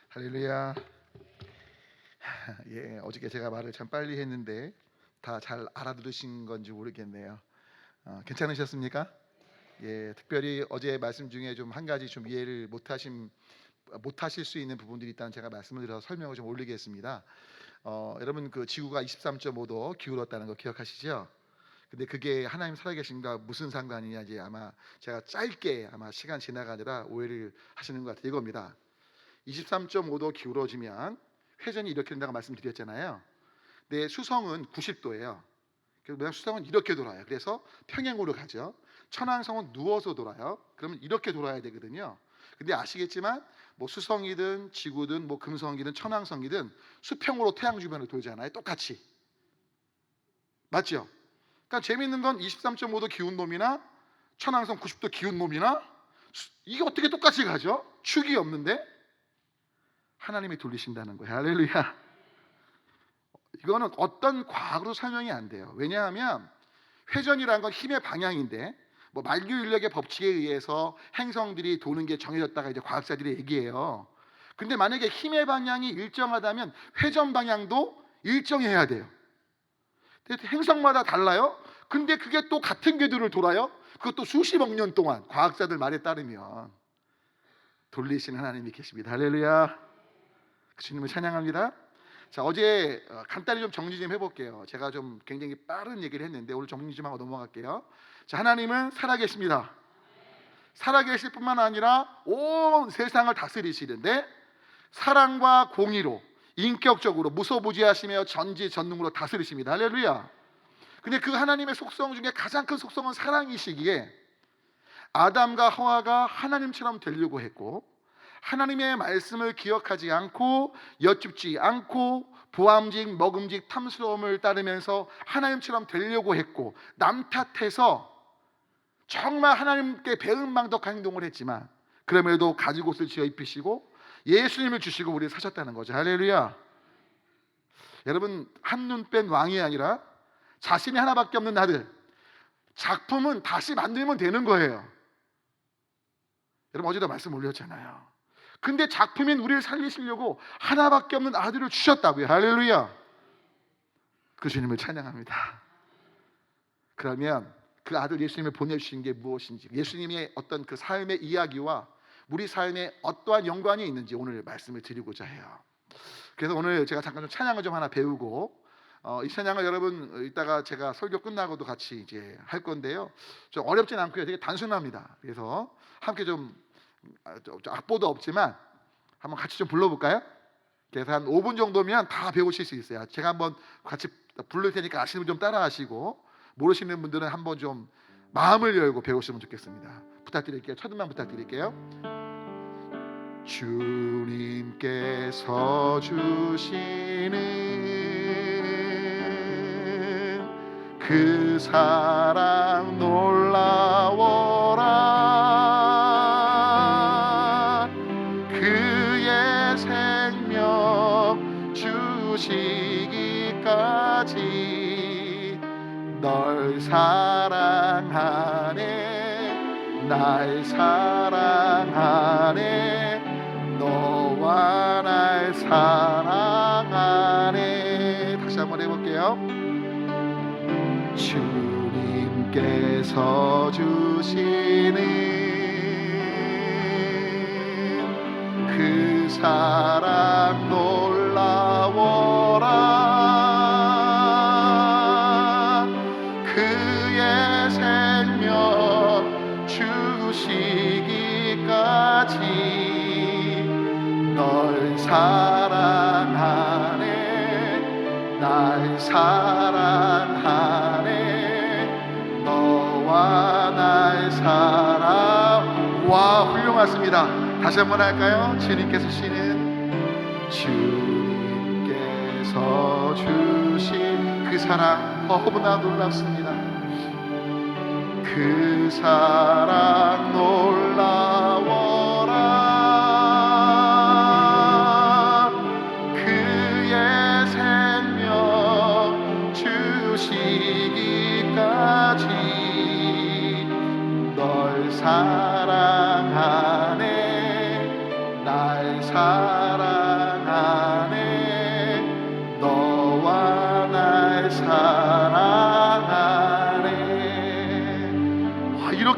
할렐루야. 예, 어저께 제가 말을 참 빨리 했는데 다 잘 알아들으신 건지 모르겠네요. 괜찮으셨습니까? 예, 특별히 어제 말씀 중에 좀 한 가지 좀 이해를 못하실 수 있는 부분들이 있다는 제가 말씀을 드려서 설명을 좀 올리겠습니다. 여러분 그 지구가 23.5도 기울었다는 거 기억하시죠? 근데 그게 하나님 살아계신가 무슨 상관이냐, 이제 아마 제가 짧게 아마 시간 지나가느라 오해를 하시는 것 같아요. 이겁니다. 23.5도 기울어지면 회전이 이렇게 된다고 말씀드렸잖아요. 근데 수성은 90도예요. 그래서 수성은 이렇게 돌아요. 그래서 평행으로 가죠. 천왕성은 누워서 돌아요. 그러면 이렇게 돌아야 되거든요. 근데 아시겠지만 뭐 수성이든 지구든 뭐 금성이든 천왕성이든 수평으로 태양 주변을 돌잖아요. 똑같이. 맞죠? 그러니까 재미있는 건 23.5도 기운 놈이나 천왕성 90도 기운 놈이나 이게 어떻게 똑같이 가죠? 축이 없는데 하나님이 돌리신다는 거예요. 할렐루야. 이거는 어떤 과학으로 설명이 안 돼요. 왜냐하면 회전이라는 건 힘의 방향인데 뭐 만류인력의 법칙에 의해서 행성들이 도는 게 정해졌다가 이제 과학자들이 얘기해요. 근데 만약에 힘의 방향이 일정하다면 회전 방향도 일정해야 돼요. 근데 행성마다 달라요. 근데 그게 또 같은 궤도를 돌아요. 그것도 수십억 년 동안 과학자들 말에 따르면 돌리시는 하나님이 계십니다. 할렐루야. 주님을 찬양합니다. 자, 어제 간단히 좀 정리 좀 해볼게요. 제가 좀 굉장히 빠른 얘기를 했는데 오늘 정리 좀 하고 넘어갈게요. 자, 하나님은 살아계십니다. 살아계실 뿐만 아니라 온 세상을 다스리시는데 사랑과 공의로 인격적으로 무소부지하시며 전지전능으로 다스리십니다. 할렐루야. 근데 그 하나님의 속성 중에 가장 큰 속성은 사랑이시기에 아담과 하와가 하나님처럼 되려고 했고, 하나님의 말씀을 기억하지 않고 여쭙지 않고 보암직 먹음직 탐스러움을 따르면서 하나님처럼 되려고 했고, 남 탓해서 정말 하나님께 배은망덕한 행동을 했지만 그럼에도 가죽옷을 지어 입히시고 예수님을 주시고 우리를 사셨다는 거죠. 할렐루야. 여러분, 한눈 뺀 왕이 아니라 자신이 하나밖에 없는 아들, 작품은 다시 만들면 되는 거예요. 여러분, 어제도 말씀 올렸잖아요. 근데 작품인 우리를 살리시려고 하나밖에 없는 아들을 주셨다고요. 할렐루야. 그 주님을 찬양합니다. 그러면 그 아들 예수님을 보내주신 게 무엇인지, 예수님의 어떤 그 삶의 이야기와 우리 삶에 어떠한 연관이 있는지 오늘 말씀을 드리고자 해요. 그래서 오늘 제가 잠깐 좀 찬양을 좀 하나 배우고, 이 찬양을 여러분 이따가 제가 설교 끝나고도 같이 이제 할 건데요. 좀 어렵진 않고요. 되게 단순합니다. 그래서 함께 좀 악보도 없지만 한번 같이 좀 불러볼까요? 그래서 한 5분 정도면 다 배우실 수 있어요. 제가 한번 같이 부를 테니까 아시는 분 좀 따라하시고 모르시는 분들은 한번 좀 마음을 열고 배우시면 좋겠습니다. 부탁드릴게요. 첫 음만 부탁드릴게요. 주님께서 주시는 그 사랑 놀라워라. 그의 생명 주시기까지 널 사랑하네, 날 사랑하네, 너와 날 사랑하네. 다시 한번 해볼게요. 주님께서 주시는 그 사랑 놀라워라. 그의 생명 주시기까지 널 사랑하네, 날 사랑하네, 너와 날 사랑. 와, 훌륭하십니다. 다시 한번 할까요? 주님께서 주신 그 사랑 너무나 놀랍습니다. 그 사랑 놀라워라. 그의 생명 주시기까지 널 사랑하네, 날 사랑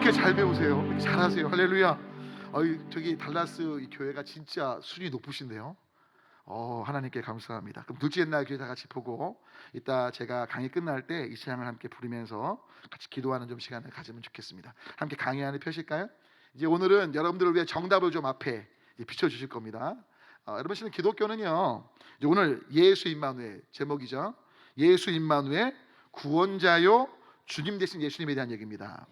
이렇게 잘 배우세요? 이렇게 잘하세요? 할렐루야. 저기 달라스 이 교회가 진짜 수준이 높으신데요. 하나님께 감사합니다. 그럼 둘째 날 교회 다 같이 보고 이따 제가 강의 끝날 때 이 찬양을 함께 부르면서 같이 기도하는 좀 시간을 가지면 좋겠습니다. 함께 강의 안에 펴실까요? 이제 오늘은 여러분들을 위해 정답을 좀 앞에 비춰주실 겁니다. 여러분 실은 기독교는요, 이제 오늘 예수 임마누엘 제목이죠. 예수 임마누엘 구원자요 주님 대신 예수님에 대한 얘기입니다.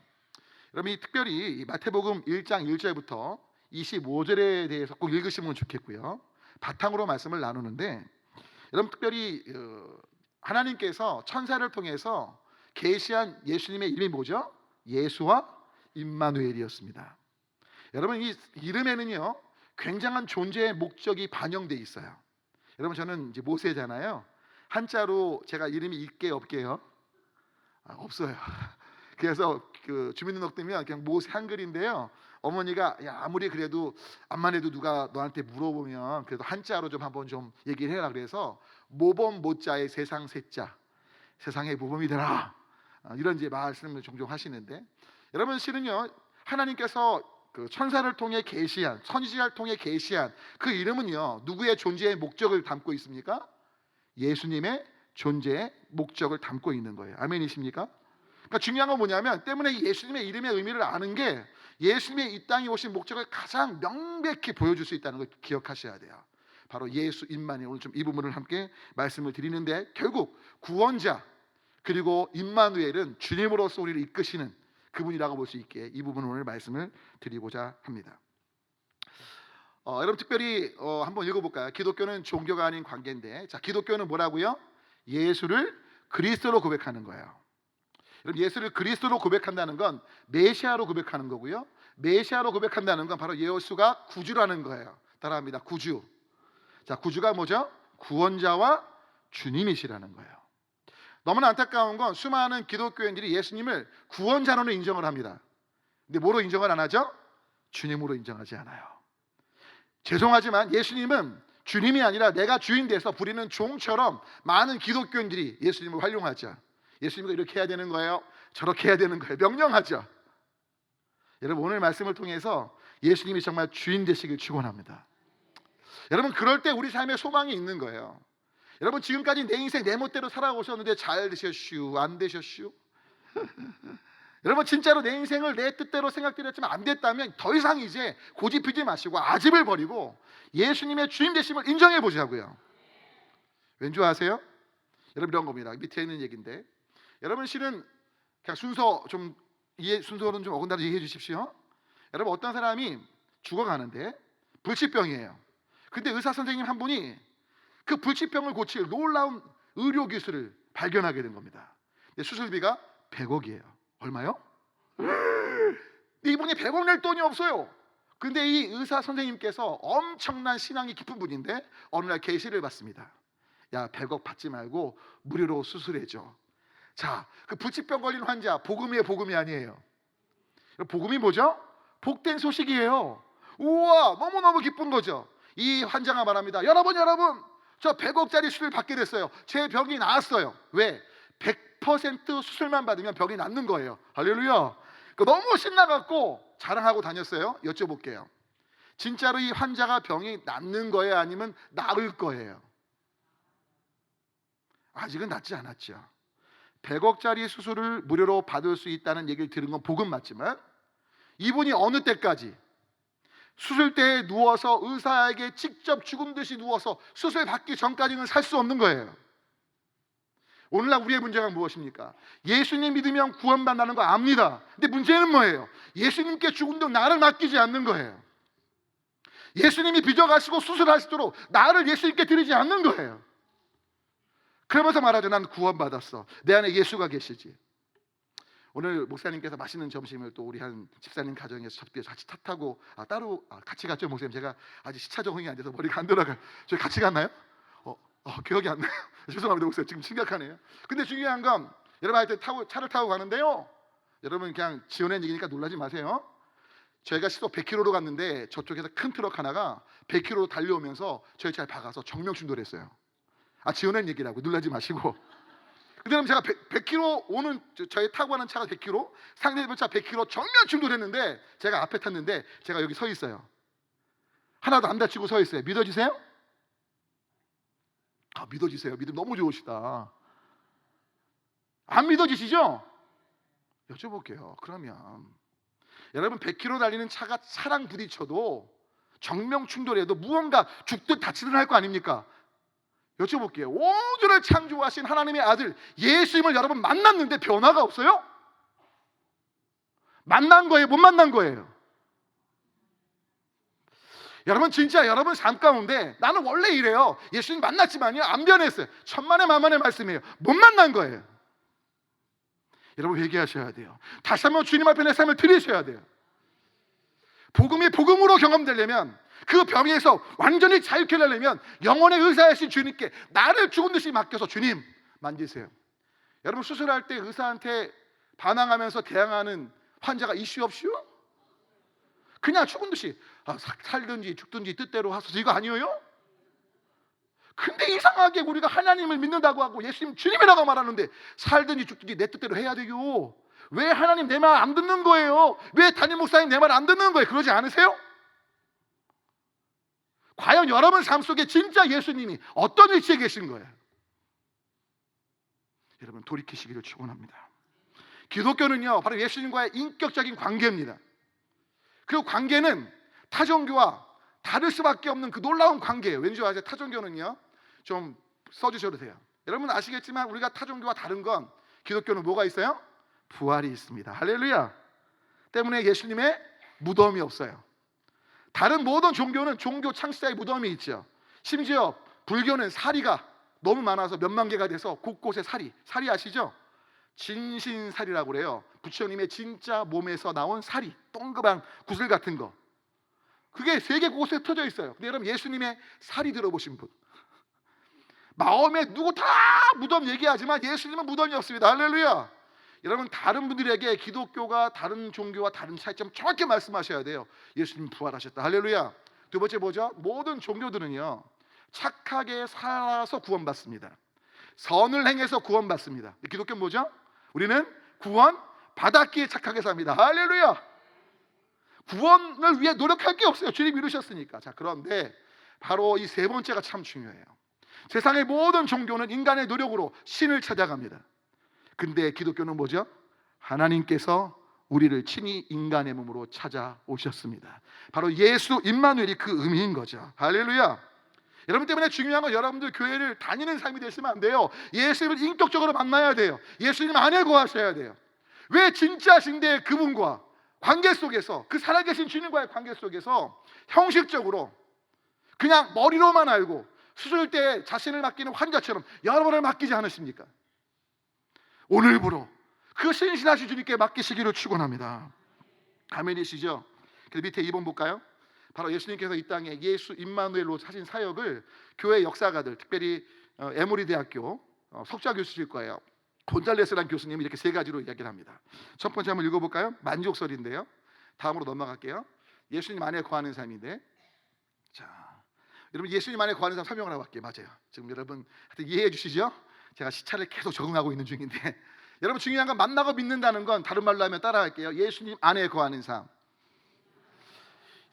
여러분 특별히 마태복음 1장 1절부터 25절에 대해서 꼭 읽으시면 좋겠고요. 바탕으로 말씀을 나누는데, 여러분 특별히 하나님께서 천사를 통해서 계시한 예수님의 이름이 뭐죠? 예수와 임마누엘이었습니다. 여러분 이 이름에는요 굉장한 존재의 목적이 반영되어 있어요. 여러분 저는 이제 모세잖아요. 한자로 제가 이름이 있게 없게요? 없어요. 그래서 그 주민등록 뜨면 그냥 모세 한글인데요. 어머니가 야 아무리 그래도 암만 해도 누가 너한테 물어보면 그래도 한자로 좀 한번 좀 얘기를 해라 그래서 모범 모자의 세상 세자, 세상의 모범이 되라, 이런 이제 말씀을 종종 하시는데, 여러분 실은요 하나님께서 그 천사를 통해 계시한, 선지자를 통해 계시한 그 이름은요 누구의 존재의 목적을 담고 있습니까? 예수님의 존재의 목적을 담고 있는 거예요. 아멘이십니까? 그러니까 중요한 건 뭐냐면, 때문에 예수님의 이름의 의미를 아는 게 예수님의 이 땅에 오신 목적을 가장 명백히 보여줄 수 있다는 걸 기억하셔야 돼요. 바로 예수 임마누엘. 오늘 좀 이 부분을 함께 말씀을 드리는데, 결국 구원자 그리고 임마누엘은 주님으로서 우리를 이끄시는 그분이라고 볼 수 있게 이 부분 오늘 말씀을 드리고자 합니다. 여러분 특별히 한번 읽어볼까요? 기독교는 종교가 아닌 관계인데, 자 기독교는 뭐라고요? 예수를 그리스도로 고백하는 거예요. 여러분 예수를 그리스도로 고백한다는 건 메시아로 고백하는 거고요. 메시아로 고백한다는 건 바로 예수가 구주라는 거예요. 따라합니다. 구주. 자 구주가 뭐죠? 구원자와 주님이시라는 거예요. 너무나 안타까운 건 수많은 기독교인들이 예수님을 구원자로는 인정을 합니다. 근데 뭐로 인정을 안 하죠? 주님으로 인정하지 않아요. 죄송하지만 예수님은 주님이 아니라 내가 주인 돼서 부리는 종처럼 많은 기독교인들이 예수님을 활용하죠. 예수님이 이렇게 해야 되는 거예요, 저렇게 해야 되는 거예요, 명령하죠. 여러분 오늘 말씀을 통해서 예수님이 정말 주인 되시길 축원합니다. 여러분 그럴 때 우리 삶에 소망이 있는 거예요. 여러분 지금까지 내 인생 내 멋대로 살아오셨는데 잘 되셨슈 안 되셨슈? 여러분 진짜로 내 인생을 내 뜻대로 생각대로 했지만 안 됐다면 더 이상 이제 고집피지 마시고 아집을 버리고 예수님의 주님 되심을 인정해 보자고요. 왠지 아세요? 여러분 이런 겁니다. 밑에 있는 얘기인데, 여러분 실은 그냥 순서는 좀 어긋나도 얘기해 주십시오. 여러분 어떤 사람이 죽어가는데 불치병이에요. 근데 의사 선생님 한 분이 그 불치병을 고칠 놀라운 의료 기술을 발견하게 된 겁니다. 근데 수술비가 100억이에요. 얼마요? 이분이 100억 낼 돈이 없어요. 근데 이 의사 선생님께서 엄청난 신앙이 깊은 분인데 어느 날 계시를 받습니다. 야 100억 받지 말고 무료로 수술해줘. 자, 그 불치병 걸린 환자, 복음이에요, 복음이 아니에요? 복음이 뭐죠? 복된 소식이에요. 우와, 너무너무 기쁜 거죠. 이 환자가 말합니다. 여러분 저 100억짜리 수술 받게 됐어요. 제 병이 나았어요. 왜? 100% 수술만 받으면 병이 낫는 거예요. 할렐루야. 너무 신나갖고 자랑하고 다녔어요. 여쭤볼게요. 진짜로 이 환자가 병이 낫는 거예요? 아니면 나을 거예요? 아직은 낫지 않았죠. 100억짜리 수술을 무료로 받을 수 있다는 얘기를 들은 건 복음 맞지만, 이분이 어느 때까지 수술대에 누워서 의사에게 직접 죽은 듯이 누워서 수술 받기 전까지는 살 수 없는 거예요. 오늘날 우리의 문제가 무엇입니까? 예수님 믿으면 구원받는다는 거 압니다. 근데 문제는 뭐예요? 예수님께 죽은 듯 나를 맡기지 않는 거예요. 예수님이 빚어가시고 수술하시도록 나를 예수님께 드리지 않는 거예요. 그러면서 말하죠. 난 구원받았어. 내 안에 예수가 계시지. 오늘 목사님께서 맛있는 점심을 또 우리 한 집사님 가정에서 접대해서 같이 타고 따로 같이 갔죠. 목사님 제가 아직 시차 적응이 안 돼서 머리가 안 돌아가요. 저희 같이 갔나요? 기억이 안 나요. 죄송합니다 목사님, 지금 심각하네요. 근데 중요한 건 여러분 하여튼 차를 타고 가는데요, 여러분 그냥 지어낸 얘기니까 놀라지 마세요. 저희가 시속 100km로 갔는데 저쪽에서 큰 트럭 하나가 100km로 달려오면서 저희 차에 박아서 정명춘돌 했어요. 지어낸 얘기라고 놀라지 마시고. 그다음 제가 100km 오는 저희 타고 가는 차가 100km, 상대편 차 100km 정면 충돌했는데 제가 앞에 탔는데 제가 여기 서 있어요. 하나도 안 다치고 서 있어요. 믿어지세요? 아, 믿어지세요. 믿음 너무 좋으시다. 안 믿어지시죠? 여쭤볼게요. 그러면 여러분 100km 달리는 차가 차랑 부딪혀도 정면 충돌해도 무언가 죽든 다치든 할 거 아닙니까? 여쭤볼게요. 우주를 창조하신 하나님의 아들 예수님을 여러분 만났는데 변화가 없어요? 만난 거예요? 못 만난 거예요? 여러분 진짜 여러분 삶 가운데 나는 원래 이래요. 예수님 만났지만요 안 변했어요. 천만의 만만의 말씀이에요. 못 만난 거예요. 여러분 회개하셔야 돼요. 다시 한번 주님 앞에 내 삶을 드리셔야 돼요. 복음이 복음으로 경험되려면 그 병에서 완전히 자유케 하려면 영혼의 의사이신 주님께 나를 죽은 듯이 맡겨서 주님 만지세요. 여러분 수술할 때 의사한테 반항하면서 대항하는 환자가 이슈 없이요? 그냥 죽은 듯이 살든지 죽든지 뜻대로 하소서 이거 아니에요? 근데 이상하게 우리가 하나님을 믿는다고 하고 예수님 주님이라고 말하는데 살든지 죽든지 내 뜻대로 해야 돼요. 왜 하나님 내 말 안 듣는 거예요? 왜 담임 목사님 내 말 안 듣는 거예요? 그러지 않으세요? 과연 여러분 삶 속에 진짜 예수님이 어떤 위치에 계신 거예요? 여러분 돌이키시기를 축원합니다. 기독교는요 바로 예수님과의 인격적인 관계입니다. 그 관계는 타종교와 다를 수밖에 없는 그 놀라운 관계예요. 왠지 아세요? 타종교는요 좀 써주셔도 돼요. 여러분 아시겠지만 우리가 타종교와 다른 건 기독교는 뭐가 있어요? 부활이 있습니다. 할렐루야. 때문에 예수님의 무덤이 없어요. 다른 모든 종교는 종교 창시자의 무덤이 있죠. 심지어 불교는 사리가 너무 많아서 몇만 개가 돼서 곳곳에 사리 아시죠? 진신사리라고 그래요. 부처님의 진짜 몸에서 나온 사리, 동그란 구슬 같은 거. 그게 세계 곳곳에 터져 있어요. 근데 여러분 예수님의 사리 들어보신 분? 마음에 누구 다 무덤 얘기하지만 예수님은 무덤이 없습니다. 할렐루야. 여러분 다른 분들에게 기독교가 다른 종교와 다른 차이점 정확히 말씀하셔야 돼요. 예수님 부활하셨다. 할렐루야. 두 번째 뭐죠? 모든 종교들은요 착하게 살아서 구원받습니다. 선을 행해서 구원받습니다. 기독교는 뭐죠? 우리는 구원 받았기에 착하게 삽니다. 할렐루야. 구원을 위해 노력할 게 없어요. 주님 이루셨으니까. 자, 그런데 바로 이 세 번째가 참 중요해요. 세상의 모든 종교는 인간의 노력으로 신을 찾아갑니다. 근데 기독교는 뭐죠? 하나님께서 우리를 친히 인간의 몸으로 찾아오셨습니다. 바로 예수 임마누엘이 그 의미인 거죠. 할렐루야. 여러분 때문에 중요한 건 여러분들 교회를 다니는 삶이 되시면 안 돼요. 예수님을 인격적으로 만나야 돼요. 예수님 안에 거하셔야 돼요. 왜 진짜신데 그분과 관계 속에서 그 살아계신 주님과의 관계 속에서 형식적으로 그냥 머리로만 알고 수술 때 자신을 맡기는 환자처럼 여러분을 맡기지 않으십니까? 오늘부로 그 신실하신 주님께 맡기시기를 축원합니다. 아멘이시죠? 그래서 밑에 2번 볼까요? 바로 예수님께서 이 땅에 예수 임마누엘로 하신 사역을 교회 역사가들, 특별히 에모리 대학교 석좌 교수실 거예요. 곤잘레스라는 교수님이 이렇게 세 가지로 이야기를 합니다. 첫 번째 한번 읽어볼까요? 만족설인데요. 다음으로 넘어갈게요. 예수님 안에 거하는 삶인데, 자, 여러분 예수님 안에 거하는 삶 설명을 하고 갈게요. 맞아요. 지금 여러분 이해해 주시죠? 제가 시차를 계속 적응하고 있는 중인데 여러분 중요한 건 만나고 믿는다는 건 다른 말로 하면 따라할게요. 예수님 안에 거하는 삶.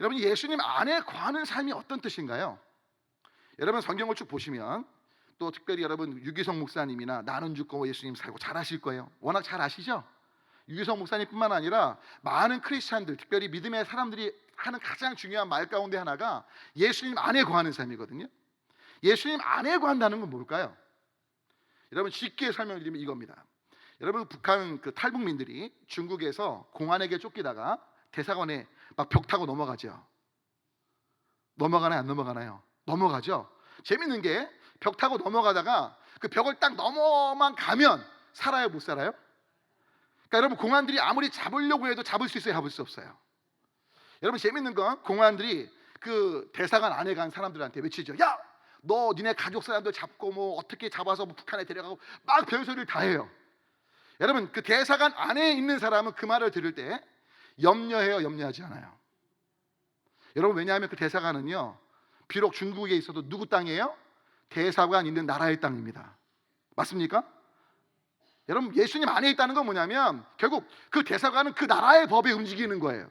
여러분 예수님 안에 거하는 삶이 어떤 뜻인가요? 여러분 성경을 쭉 보시면 또 특별히 여러분 유기성 목사님이나 나는 죽고 예수님 살고 잘 아실 거예요. 워낙 잘 아시죠? 유기성 목사님뿐만 아니라 많은 크리스찬들, 특별히 믿음의 사람들이 하는 가장 중요한 말 가운데 하나가 예수님 안에 거하는 삶이거든요. 예수님 안에 거한다는 건 뭘까요? 여러분 쉽게 설명드리면 이겁니다. 여러분 북한 그 탈북민들이 중국에서 공안에게 쫓기다가 대사관에 막 벽 타고 넘어가죠. 넘어가나요? 안 넘어가나요? 넘어가죠. 재밌는 게 벽 타고 넘어가다가 그 벽을 딱 넘어만 가면 살아요? 못 살아요? 그러니까 여러분 공안들이 아무리 잡으려고 해도 잡을 수 있어요? 잡을 수 없어요? 여러분 재밌는 건 공안들이 그 대사관 안에 간 사람들한테 외치죠. 야! 너 니네 가족 사람들 잡고 뭐 어떻게 잡아서 뭐 북한에 데려가고 막 별소리를 다 해요. 여러분 그 대사관 안에 있는 사람은 그 말을 들을 때 염려해요? 염려하지 않아요? 여러분 왜냐하면 그 대사관은요 비록 중국에 있어도 누구 땅이에요? 대사관 있는 나라의 땅입니다. 맞습니까? 여러분, 예수님 안에 있다는 건 뭐냐면 결국 그 대사관은 그 나라의 법에 움직이는 거예요.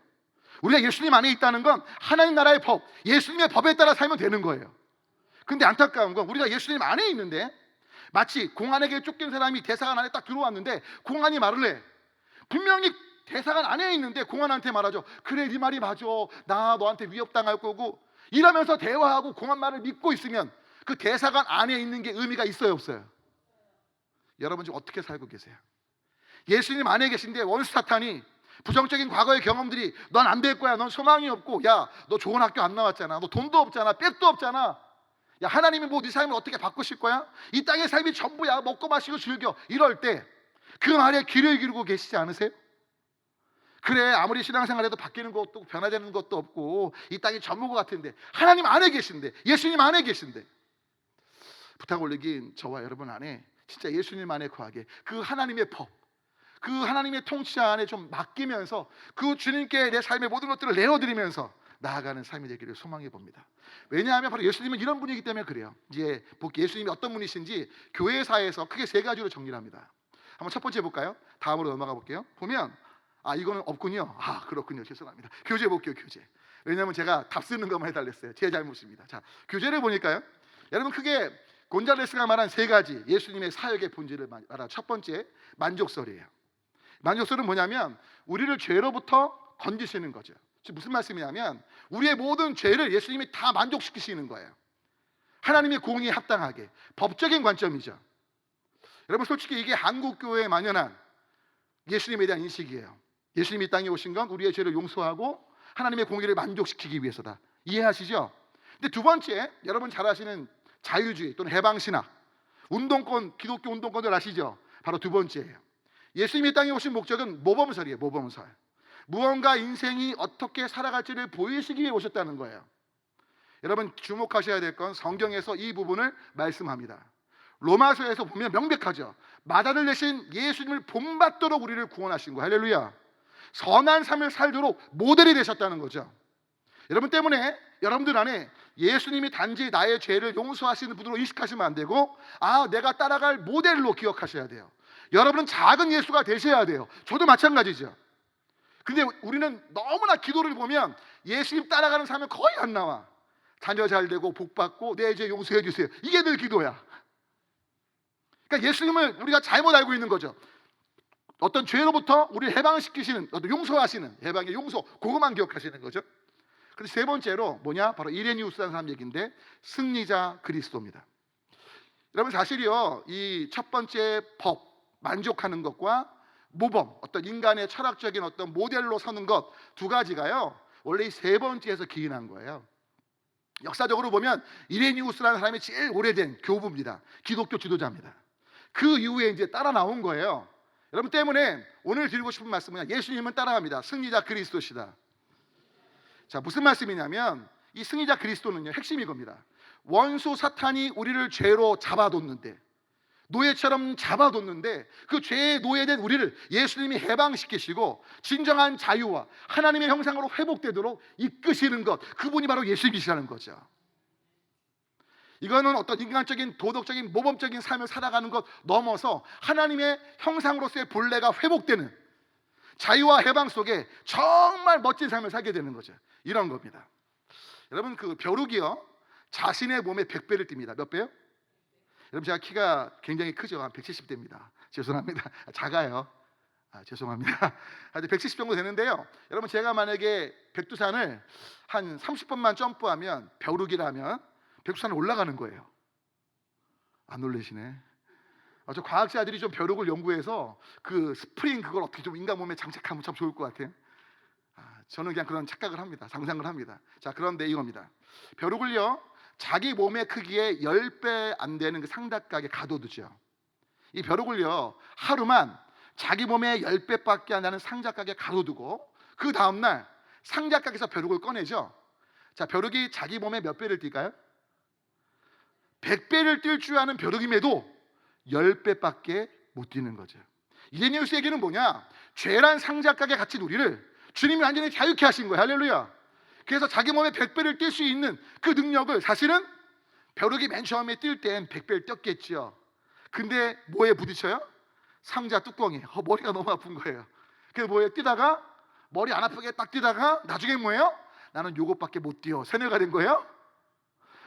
우리가 예수님 안에 있다는 건 하나님 나라의 법, 예수님의 법에 따라 살면 되는 거예요. 근데 안타까운 건 우리가 예수님 안에 있는데 마치 공안에게 쫓긴 사람이 대사관 안에 딱 들어왔는데 공안이 말을 해. 분명히 대사관 안에 있는데 공안한테 말하죠. 그래, 네 말이 맞아. 나 너한테 위협당할 거고. 이러면서 대화하고 공안 말을 믿고 있으면 그 대사관 안에 있는 게 의미가 있어요, 없어요? 여러분 지금 어떻게 살고 계세요? 예수님 안에 계신데 원수 사탄이 부정적인 과거의 경험들이 넌 안 될 거야, 넌 소망이 없고, 야 너 좋은 학교 안 나왔잖아, 너 돈도 없잖아, 백도 없잖아, 야 하나님이 뭐 네 삶을 어떻게 바꾸실 거야? 이 땅의 삶이 전부야, 먹고 마시고 즐겨. 이럴 때 그 말에 귀를 기울이고 계시지 않으세요? 그래, 아무리 신앙생활해도 바뀌는 것도 변화되는 것도 없고 이 땅이 전부가 같은데 하나님 안에 계신데, 예수님 안에 계신데, 부탁 올리긴 저와 여러분 안에 진짜 예수님 안에 거하게 그 하나님의 법, 그 하나님의 통치 안에 좀 맡기면서 그 주님께 내 삶의 모든 것들을 내어드리면서 나아가는 삶이 되기를 소망해 봅니다. 왜냐하면 바로 예수님은 이런 분이기 때문에 그래요. 이제 예수님이 어떤 분이신지 교회사에서 크게 세 가지로 정리를 합니다. 한번 첫 번째 볼까요? 다음으로 넘어가 볼게요. 보면 이거는 없군요. 그렇군요. 죄송합니다. 교재 볼게요. 교재. 왜냐하면 제가 답 쓰는 것만 해달랬어요. 제 잘못입니다. 자, 교재를 보니까요, 여러분 크게 곤잘레스가 말한 세 가지 예수님의 사역의 본질을 말한 첫 번째 만족설이에요. 만족설은 뭐냐면 우리를 죄로부터 건지시는 거죠. 지금 무슨 말씀이냐면 우리의 모든 죄를 예수님이 다 만족시키시는 거예요. 하나님의 공의에 합당하게, 법적인 관점이죠. 여러분 솔직히 이게 한국 교회에 만연한 예수님에 대한 인식이에요. 예수님이 이 땅에 오신 건 우리의 죄를 용서하고 하나님의 공의를 만족시키기 위해서다. 이해하시죠? 근데 두 번째, 여러분 잘 아시는 자유주의 또는 해방신학, 운동권, 기독교 운동권들 아시죠? 바로 두 번째예요. 예수님이 이 땅에 오신 목적은 모범설이에요. 모범설. 무언가 인생이 어떻게 살아갈지를 보이시기 위해 오셨다는 거예요. 여러분 주목하셔야 될 건 성경에서 이 부분을 말씀합니다. 로마서에서 보면 명백하죠. 마다를 내신 예수님을 본받도록 우리를 구원하신 거예요. 할렐루야. 선한 삶을 살도록 모델이 되셨다는 거죠. 여러분 때문에 여러분들 안에 예수님이 단지 나의 죄를 용서하시는 분으로 인식하시면 안 되고, 내가 따라갈 모델로 기억하셔야 돼요. 여러분은 작은 예수가 되셔야 돼요. 저도 마찬가지죠. 근데 우리는 너무나 기도를 보면 예수님 따라가는 삶은 거의 안 나와. 자녀 잘 되고 복 받고 내 죄 용서해 주세요. 이게 늘 기도야. 그러니까 예수님을 우리가 잘못 알고 있는 거죠. 어떤 죄로부터 우리를 해방시키시는, 어떤 용서하시는, 해방의 용서, 그것만 기억하시는 거죠. 그래서 세 번째로 뭐냐? 바로 이레니우스라는 사람 얘기인데 승리자 그리스도입니다. 여러분 사실이요, 이 첫 번째 법, 만족하는 것과 모범, 어떤 인간의 철학적인 어떤 모델로 서는 것 두 가지가요, 원래 이 세 번째에서 기인한 거예요. 역사적으로 보면 이레니우스라는 사람이 제일 오래된 교부입니다. 기독교 지도자입니다. 그 이후에 이제 따라 나온 거예요. 여러분 때문에 오늘 드리고 싶은 말씀은 예수님은 따라갑니다. 승리자 그리스도시다. 자, 무슨 말씀이냐면 이 승리자 그리스도는요, 핵심이 겁니다. 원수 사탄이 우리를 죄로 잡아뒀는데, 노예처럼 잡아뒀는데 그 죄에 노예된 우리를 예수님이 해방시키시고 진정한 자유와 하나님의 형상으로 회복되도록 이끄시는 것, 그분이 바로 예수님이시라는 거죠. 이거는 어떤 인간적인 도덕적인 모범적인 삶을 살아가는 것 넘어서 하나님의 형상으로서의 본래가 회복되는 자유와 해방 속에 정말 멋진 삶을 살게 되는 거죠. 이런 겁니다. 여러분 그 벼룩이요, 자신의 몸에 100배를 띱니다. 몇 배요? 여러분 제가 키가 굉장히 크죠. 한 170대입니다. 죄송합니다. 작아요. 죄송합니다. 170 정도 되는데요. 여러분 제가 만약에 백두산을 한 30번만 점프하면, 벼룩이라면 백두산을 올라가는 거예요. 안 놀라시네. 저 과학자들이 좀 벼룩을 연구해서 그 스프링 그걸 어떻게 좀 인간 몸에 장착하면 참 좋을 것 같아요. 저는 그냥 그런 착각을 합니다. 상상을 합니다. 자, 그런데 이겁니다. 벼룩을요, 자기 몸의 크기의 10배 안 되는 그 상작각에 가둬두죠. 이 벼룩을요, 하루만 자기 몸의 10배밖에 안 나는 상작각에 가둬두고 그 다음날 상작각에서 벼룩을 꺼내죠. 자, 벼룩이 자기 몸에 몇 배를 띌까요? 100배를 뛸 줄 아는 벼룩임에도 10배밖에 못 뛰는 거죠. 이레니우스 얘기는 뭐냐? 죄란 상작각에 갇힌 우리를 주님이 완전히 자유케 하신 거예요. 할렐루야. 그래서 자기 몸에 100배를 뛸 수 있는 그 능력을, 사실은 벼룩이 맨 처음에 뛸 땐 100배를 뛰었겠죠. 근데 뭐에 부딪혀요? 상자 뚜껑에 머리가 너무 아픈 거예요. 그래서 뭐예요? 뛰다가 머리 안 아프게 딱 뛰다가 나중에 뭐예요? 나는 요것밖에 못 뛰어. 세뇌가 된 거예요.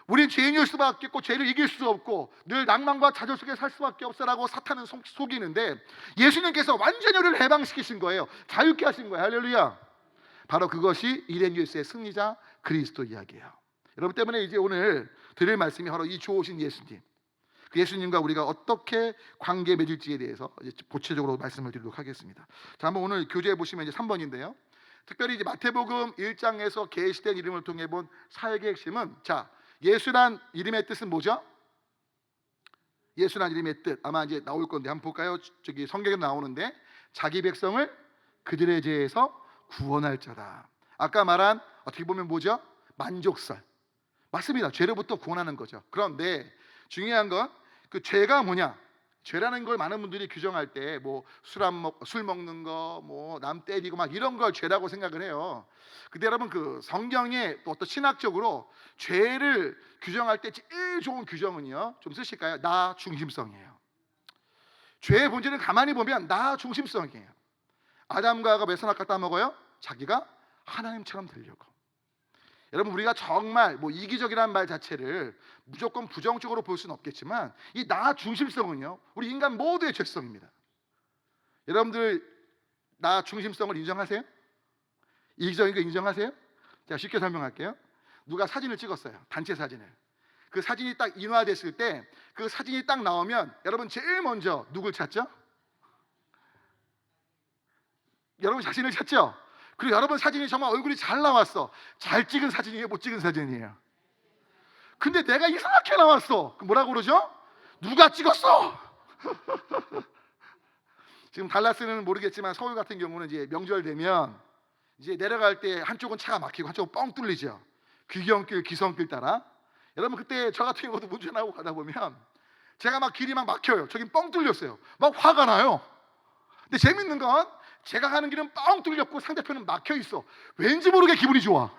우린 죄인일 수밖에 없고 죄를 이길 수 없고 늘 낭만과 좌절 속에 살 수밖에 없어라고 사탄은 속이는데 예수님께서 완전히 우리를 해방시키신 거예요. 자유케 하신 거예요. 할렐루야. 바로 그것이 이레니우스의 승리자 그리스도 이야기예요. 여러분 때문에 이제 오늘 드릴 말씀이 바로 이 좋으신 예수님, 그 예수님과 우리가 어떻게 관계 맺을지에 대해서 이제 구체적으로 말씀을 드리도록 하겠습니다. 자, 한번 오늘 교재에 보시면 이제 3번인데요. 특별히 이제 마태복음 1장에서 계시된 이름을 통해 본 사역의 핵심은, 자, 예수란 이름의 뜻은 뭐죠? 예수란 이름의 뜻 아마 이제 나올 건데 한번 볼까요? 저기 성경에 나오는데 자기 백성을 그들의 죄에서 구원할 자다. 아까 말한 어떻게 보면 뭐죠? 만족설. 맞습니다. 죄로부터 구원하는 거죠. 그런데 중요한 건 그 죄가 뭐냐? 죄라는 걸 많은 분들이 규정할 때 뭐 술 먹는 거, 뭐 남 때리고 막 이런 걸 죄라고 생각을 해요. 근데 여러분 그 성경에 또 어떤 신학적으로 죄를 규정할 때 제일 좋은 규정은요, 좀 쓰실까요? 나 중심성이에요. 죄의 본질은 가만히 보면 나 중심성이에요. 아담과 하와가 왜 선악과 따먹어요? 자기가 하나님처럼 되려고. 여러분 우리가 정말 뭐 이기적이라는 말 자체를 무조건 부정적으로 볼 수는 없겠지만 이 나 중심성은요, 우리 인간 모두의 죄성입니다. 여러분들 나 중심성을 인정하세요? 이기적인 거 인정하세요? 제가 쉽게 설명할게요. 누가 사진을 찍었어요. 단체 사진을. 그 사진이 딱 인화됐을 때 그 사진이 딱 나오면 여러분 제일 먼저 누굴 찾죠? 여러분 자신을 찾죠? 그리고 여러분 사진이 정말 얼굴이 잘 나왔어. 잘 찍은 사진이에요? 못 찍은 사진이에요? 근데 내가 이상하게 나왔어. 그럼 뭐라고 그러죠? 누가 찍었어? 지금 달라스는 모르겠지만 서울 같은 경우는 이제 명절 되면 이제 내려갈 때 한쪽은 차가 막히고 한쪽은 뻥 뚫리죠. 귀경길, 기성길 따라. 여러분 그때 저 같은 경우도 운전하고 가다 보면 제가 막 길이 막 막혀요. 저긴 뻥 뚫렸어요. 막 화가 나요. 근데 재밌는 건 제가 가는 길은 뻥 뚫렸고 상대편은 막혀 있어. 왠지 모르게 기분이 좋아.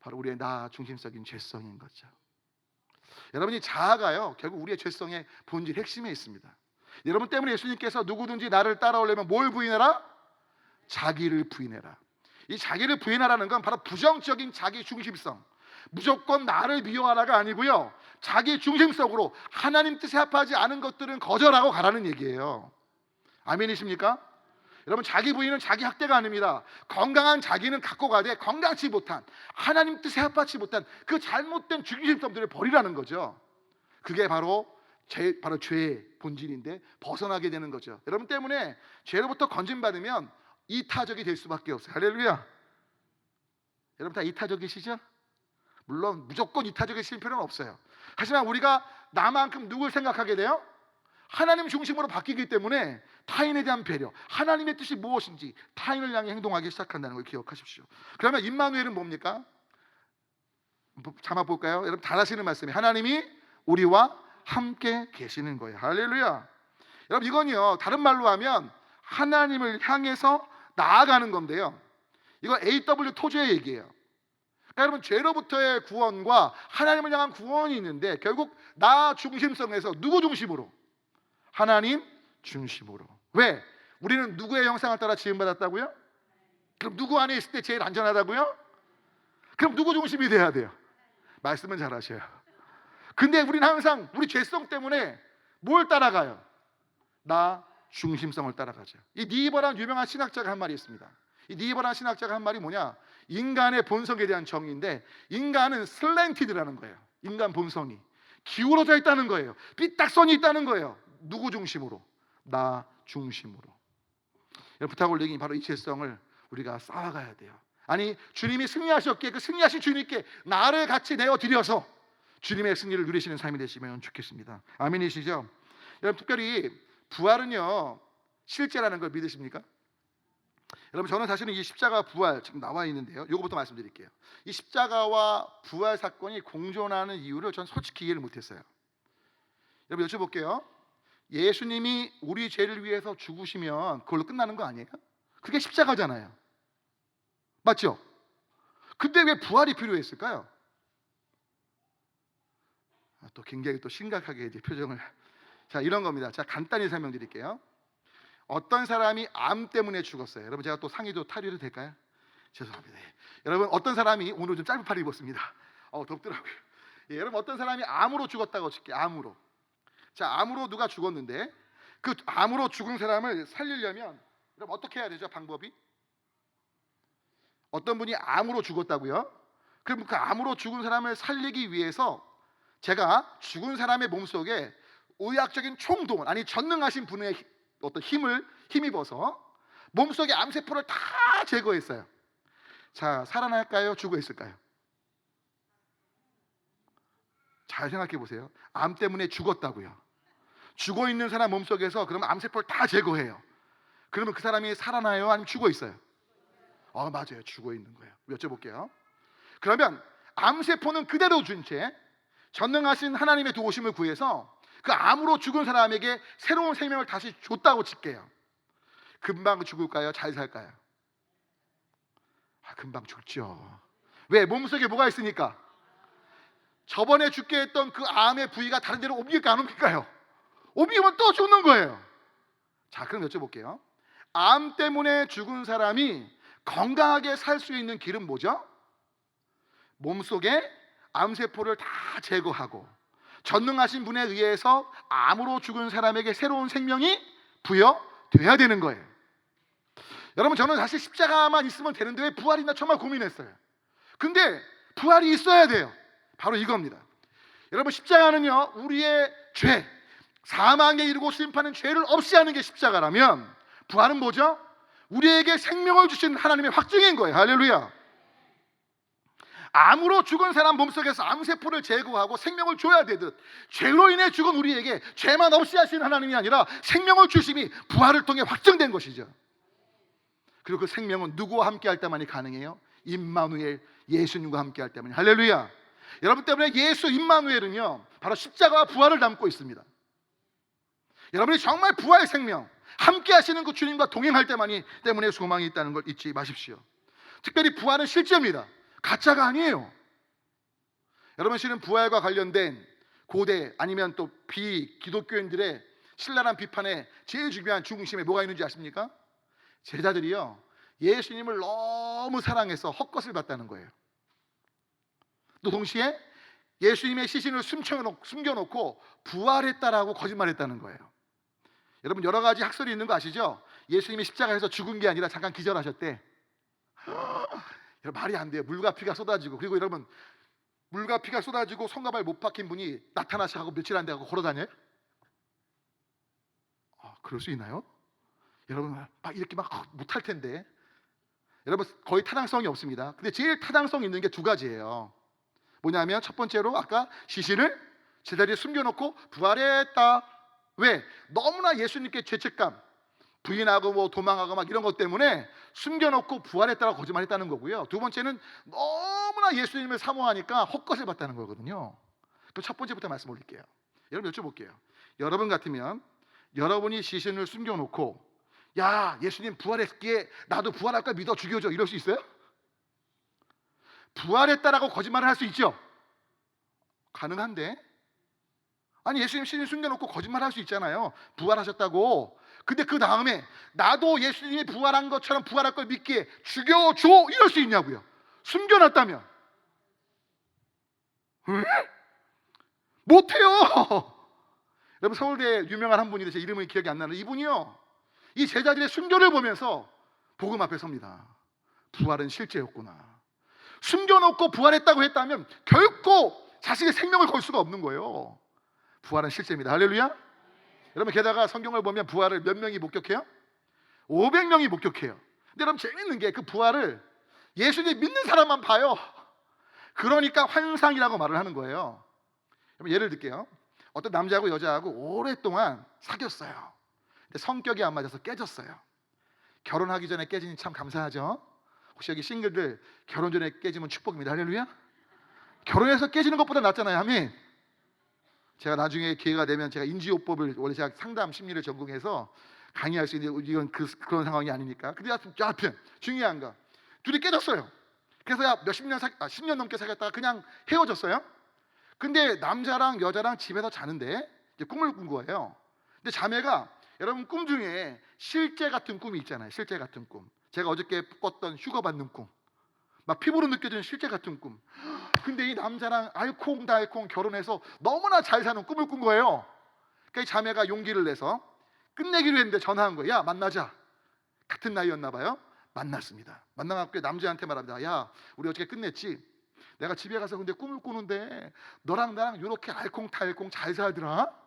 바로 우리의 나 중심적인 죄성인 거죠. 여러분이 자아가요, 결국 우리의 죄성의 본질 핵심에 있습니다. 여러분 때문에 예수님께서 누구든지 나를 따라오려면 뭘 부인해라? 자기를 부인해라. 이 자기를 부인하라는 건 바로 부정적인 자기 중심성, 무조건 나를 미워하라가 아니고요, 자기 중심적으로 하나님 뜻에 합하지 않은 것들은 거절하고 가라는 얘기예요. 아멘이십니까? 여러분 자기 부인은 자기 학대가 아닙니다. 건강한 자기는 갖고 가되 건강치 못한, 하나님 뜻에 합하지 못한 그 잘못된 중심성들을 버리라는 거죠. 그게 바로 죄의 본질인데 벗어나게 되는 거죠. 여러분 때문에 죄로부터 건진받으면 이타적이 될 수밖에 없어요. 할렐루야. 여러분 다 이타적이시죠? 물론 무조건 이타적이실 필요는 없어요. 하지만 우리가 나만큼 누굴 생각하게 돼요? 하나님 중심으로 바뀌기 때문에 타인에 대한 배려, 하나님의 뜻이 무엇인지 타인을 향해 행동하기 시작한다는 걸 기억하십시오. 그러면 임마누엘은 뭡니까? 자막 볼까요? 여러분 다 하시는 말씀이 하나님이 우리와 함께 계시는 거예요. 할렐루야. 여러분 이건요, 다른 말로 하면 하나님을 향해서 나아가는 건데요, 이거 AW 토저의 얘기예요. 그러니까 여러분 죄로부터의 구원과 하나님을 향한 구원이 있는데 결국 나 중심성에서 누구 중심으로? 하나님 중심으로. 왜? 우리는 누구의 형상을 따라 지음받았다고요? 그럼 누구 안에 있을 때 제일 안전하다고요? 그럼 누구 중심이 돼야 돼요? 말씀은 잘하셔요. 근데 우리는 항상 우리 죄성 때문에 뭘 따라가요? 나 중심성을 따라가죠. 이 니버라는 유명한 신학자가 한 말이 있습니다. 이 니버라는 신학자가 한 말이 뭐냐? 인간의 본성에 대한 정의인데 인간은 슬랜티드라는 거예요. 인간 본성이 기울어져 있다는 거예요. 삐딱선이 있다는 거예요. 누구 중심으로? 나 중심으로. 부탁 올리기 바로 이 죄성을 우리가 쌓아가야 돼요. 아니 주님이 승리하셨기에 그 승리하신 주님께 나를 같이 내어드려서 주님의 승리를 누리시는 삶이 되시면 좋겠습니다. 아멘이시죠? 여러분 특별히 부활은요 실제라는 걸 믿으십니까? 여러분 저는 사실은 이 십자가 부활 지금 나와 있는데요, 이거부터 말씀드릴게요. 이 십자가와 부활 사건이 공존하는 이유를 전 솔직히 이해를 못했어요. 여러분 여쭤볼게요. 예수님이 우리 죄를 위해서 죽으시면 그걸로 끝나는 거 아니에요? 그게 십자가잖아요. 맞죠? 근데 왜 부활이 필요했을까요? 또 굉장히 또 심각하게 이제 표정을 자, 이런 겁니다. 자, 간단히 설명드릴게요. 어떤 사람이 암 때문에 죽었어요. 여러분, 제가 또 상의도 탈의도 될까요? 죄송합니다. 예. 여러분, 어떤 사람이 오늘 좀 짧은 팔 입었습니다. 덥더라고요. 예, 여러분, 어떤 사람이 암으로 죽었다고 칠게요. 암으로. 자, 암으로 누가 죽었는데 그 암으로 죽은 사람을 살리려면 여러분 어떻게 해야 되죠? 방법이? 어떤 분이 암으로 죽었다고요? 그럼 그 암으로 죽은 사람을 살리기 위해서 제가 죽은 사람의 몸속에 의학적인 총동원, 아니 전능하신 분의 어떤 힘을 힘입어서 몸속의 암세포를 다 제거했어요. 자, 살아날까요? 죽어 있을까요? 잘 생각해 보세요. 암 때문에 죽었다고요. 죽어 있는 사람 몸속에서 그러면 암세포를 다 제거해요. 그러면 그 사람이 살아나요? 아니면 죽어 있어요? 맞아요. 죽어 있는 거예요. 여쭤볼게요. 그러면 암세포는 그대로 준 채 전능하신 하나님의 도우심을 구해서 그 암으로 죽은 사람에게 새로운 생명을 다시 줬다고 칠게요. 금방 죽을까요? 잘 살까요? 금방 죽죠. 왜? 몸속에 뭐가 있으니까. 저번에 죽게 했던 그 암의 부위가 다른 데로 옮길까 안 옮길까요? 옮기면 또 죽는 거예요. 자, 그럼 여쭤볼게요. 암 때문에 죽은 사람이 건강하게 살 수 있는 길은 뭐죠? 몸속에 암세포를 다 제거하고 전능하신 분에 의해서 암으로 죽은 사람에게 새로운 생명이 부여돼야 되는 거예요. 여러분, 저는 사실 십자가만 있으면 되는데 왜 부활이나 정말 고민했어요. 근데 부활이 있어야 돼요. 바로 이겁니다. 여러분, 십자가는요, 우리의 죄, 사망에 이르고 심판은 죄를 없이 하는 게 십자가라면 부활은 뭐죠? 우리에게 생명을 주신 하나님의 확증인 거예요. 할렐루야. 암으로 죽은 사람 몸속에서 암세포를 제거하고 생명을 줘야 되듯 죄로 인해 죽은 우리에게 죄만 없이 하시는 하나님이 아니라 생명을 주심이 부활을 통해 확증된 것이죠. 그리고 그 생명은 누구와 함께 할 때만이 가능해요? 임마누엘, 예수님과 함께 할 때만이. 할렐루야. 여러분 때문에 예수 임마누엘은요 바로 십자가와 부활을 담고 있습니다. 여러분이 정말 부활의 생명 함께 하시는 그 주님과 동행할 때만이 때문에 소망이 있다는 걸 잊지 마십시오. 특별히 부활은 실제입니다. 가짜가 아니에요. 여러분, 실은 부활과 관련된 고대 아니면 또 비기독교인들의 신랄한 비판에 제일 중요한 중심에 뭐가 있는지 아십니까? 제자들이요 예수님을 너무 사랑해서 헛것을 봤다는 거예요. 또 동시에 예수님의 시신을 숨겨놓고 부활했다라고 거짓말했다는 거예요. 여러분, 여러 가지 학설이 있는 거 아시죠? 예수님이 십자가에서 죽은 게 아니라 잠깐 기절하셨대. 여러분, 말이 안 돼요. 물과 피가 쏟아지고, 그리고 여러분, 물과 피가 쏟아지고 손과 발 못 박힌 분이 나타나시고 며칠 안 돼가고 걸어다녀요? 그럴 수 있나요? 여러분, 막 이렇게 막 못할 텐데. 여러분, 거의 타당성이 없습니다. 근데 제일 타당성 있는 게 두 가지예요. 뭐냐면 첫 번째로 아까 시신을 제자리에 숨겨놓고 부활했다. 왜? 너무나 예수님께 죄책감, 부인하고 뭐 도망하고 막 이런 것 때문에 숨겨놓고 부활했다고 거짓말했다는 거고요. 두 번째는 너무나 예수님을 사모하니까 헛것을 봤다는 거거든요. 그럼 첫 번째부터 말씀 올릴게요. 여러분, 여쭤볼게요. 여러분 같으면 여러분이 시신을 숨겨놓고 야, 예수님 부활했기에 나도 부활할 걸 믿어 죽여줘, 이럴 수 있어요? 부활했다라고 거짓말을 할 수 있죠? 가능한데? 아니, 예수님 시신 숨겨놓고 거짓말할 수 있잖아요. 부활하셨다고. 근데 그 다음에 나도 예수님이 부활한 것처럼 부활할 걸 믿기에 죽여줘, 이럴 수 있냐고요? 숨겨놨다면. 왜? 못해요. 여러분, 서울대 유명한 한 분인데 제 이름이 기억이 안 나는 이분이요, 이 제자들의 순교를 보면서 복음 앞에 섭니다. 부활은 실제였구나. 숨겨놓고 부활했다고 했다면 결코 자신의 생명을 걸 수가 없는 거예요. 부활은 실제입니다. 할렐루야. 여러분, 게다가 성경을 보면 부활을 몇 명이 목격해요? 500명이 목격해요. 근데 여러분, 재밌는 게 그 부활을 예수님 믿는 사람만 봐요. 그러니까 환상이라고 말을 하는 거예요. 여러분, 예를 들게요. 어떤 남자하고 여자하고 오랫동안 사귀었어요. 근데 성격이 안 맞아서 깨졌어요. 결혼하기 전에 깨지니 참 감사하죠. 혹시 여기 싱글들 결혼 전에 깨지면 축복입니다. 할렐루야. 결혼해서 깨지는 것보다 낫잖아요. 아멘. 제가 나중에 기회가 되면 제가 인지요법을, 원래 제가 상담 심리를 전공해서 강의할 수 있는, 이건 그런 상황이 아니니까. 근데 여하튼 중요한 거, 둘이 깨졌어요. 그래서 야, 10년 넘게 사귀었다가 그냥 헤어졌어요. 근데 남자랑 여자랑 집에서 자는데 이제 꿈을 꾼 거예요. 근데 자매가 여러분 꿈 중에 실제 같은 꿈이 있잖아요. 실제 같은 꿈. 제가 어저께 꿨던 휴가 받는 꿈. 막 피부로 느껴지는 실제 같은 꿈. 근데 이 남자랑 알콩달콩 결혼해서 너무나 잘 사는 꿈을 꾼 거예요. 그러니까 이 자매가 용기를 내서 끝내기로 했는데 전화한 거예요. 야, 만나자. 같은 나이였나 봐요. 만났습니다. 만나갖고 남자한테 말합니다. 야, 우리 어저께 끝냈지? 내가 집에 가서 근데 꿈을 꾸는데 너랑 나랑 이렇게 알콩달콩 잘 살더라.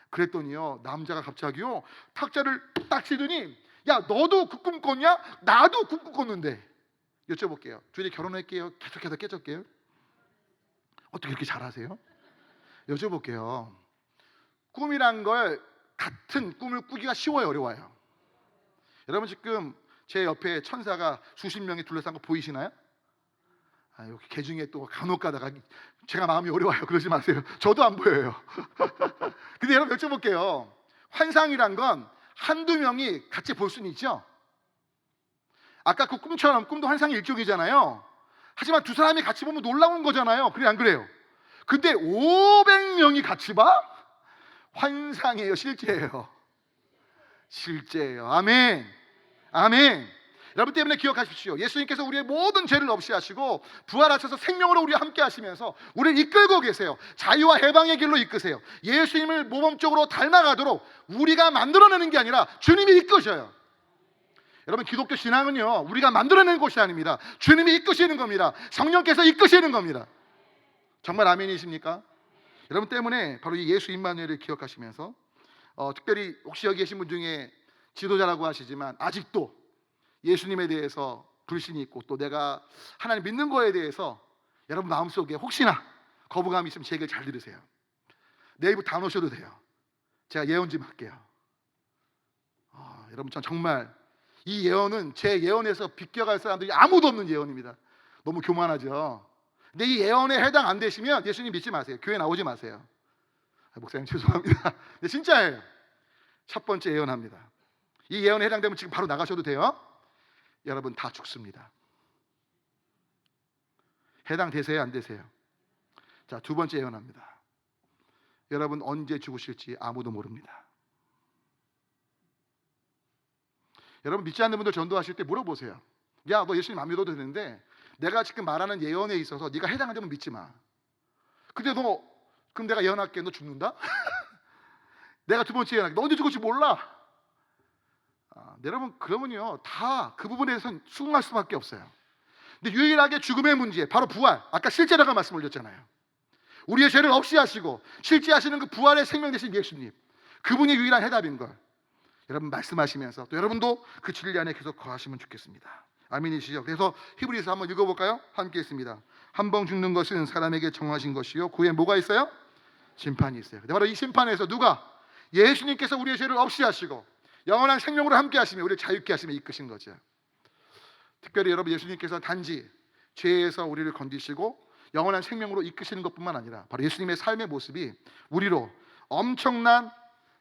그랬더니요, 남자가 갑자기요 탁자를 딱 치더니, 야, 너도 그 꿈 꿨냐? 나도 그 꿈 꿨는데. 여쭤볼게요. 둘이 결혼할게요? 계속해서 깨졌게요? 어떻게 이렇게 잘하세요? 여쭤볼게요. 꿈이란 걸 같은 꿈을 꾸기가 쉬워요, 어려워요? 여러분 지금 제 옆에 천사가 수십 명이 둘러싼 거 보이시나요? 여기 개 중에 또 간혹 가다가 제가 마음이 어려워요. 그러지 마세요. 저도 안 보여요. 근데 여러분 여쭤볼게요. 환상이란 건 한두 명이 같이 볼 수는 있죠. 아까 그 꿈처럼 꿈도 환상의 일종이잖아요. 하지만 두 사람이 같이 보면 놀라운 거잖아요. 그래, 안 그래요? 근데 500명이 같이 봐? 환상이에요, 실제예요? 실제예요. 아멘. 아멘. 여러분 때문에 기억하십시오. 예수님께서 우리의 모든 죄를 없이 하시고 부활하셔서 생명으로 우리와 함께 하시면서 우리를 이끌고 계세요. 자유와 해방의 길로 이끄세요. 예수님을 모범적으로 닮아가도록 우리가 만들어내는 게 아니라 주님이 이끄셔요. 여러분 기독교 신앙은요, 우리가 만들어내는 것이 아닙니다. 주님이 이끄시는 겁니다. 성령께서 이끄시는 겁니다. 정말 아멘이십니까? 여러분 때문에 바로 이 예수 임마누엘을 기억하시면서 특별히 혹시 여기 계신 분 중에 지도자라고 하시지만 아직도 예수님에 대해서 불신이 있고 또 내가 하나님 믿는 거에 대해서 여러분 마음속에 혹시나 거부감이 있으면 제 얘기를 잘 들으세요. 내일부터 안 오셔도 돼요. 제가 예언 좀 할게요. 여러분 전 정말 이 예언은 제 예언에서 비껴갈 사람들이 아무도 없는 예언입니다. 너무 교만하죠. 근데 이 예언에 해당 안 되시면 예수님 믿지 마세요. 교회 나오지 마세요. 목사님 죄송합니다. 근데 진짜예요. 첫 번째 예언합니다. 이 예언에 해당되면 지금 바로 나가셔도 돼요. 여러분 다 죽습니다. 해당되세요, 안 되세요? 자, 두 번째 예언합니다. 여러분 언제 죽으실지 아무도 모릅니다. 여러분 믿지 않는 분들 전도하실 때 물어보세요. 야, 너 예수님 안 믿어도 되는데 내가 지금 말하는 예언에 있어서 네가 해당하면 믿지 마. 근데 너 그럼 내가 예언할게. 너 죽는다? 내가 두 번째 예언할게. 너 언제 죽을지 몰라. 여러분 그러면요 다 그 부분에 대해서는 수긍할 수밖에 없어요. 근데 유일하게 죽음의 문제, 바로 부활, 아까 실제라고 말씀을 드렸잖아요. 우리의 죄를 없이 하시고 실제 하시는 그 부활의 생명 되신 예수님, 그분이 유일한 해답인 걸 여러분 말씀하시면서 또 여러분도 그 진리 안에 계속 거하시면 좋겠습니다. 아멘이시죠? 그래서 히브리서 한번 읽어볼까요? 함께 있습니다. 한 번 죽는 것은 사람에게 정하신 것이요 그 후에 뭐가 있어요? 심판이 있어요. 근데 바로 이 심판에서 누가? 예수님께서 우리의 죄를 없이 하시고 영원한 생명으로 함께 하시며 우리를 자유케 하시며 이끄신 거죠. 특별히 여러분 예수님께서 단지 죄에서 우리를 건지시고 영원한 생명으로 이끄시는 것뿐만 아니라 바로 예수님의 삶의 모습이 우리로 엄청난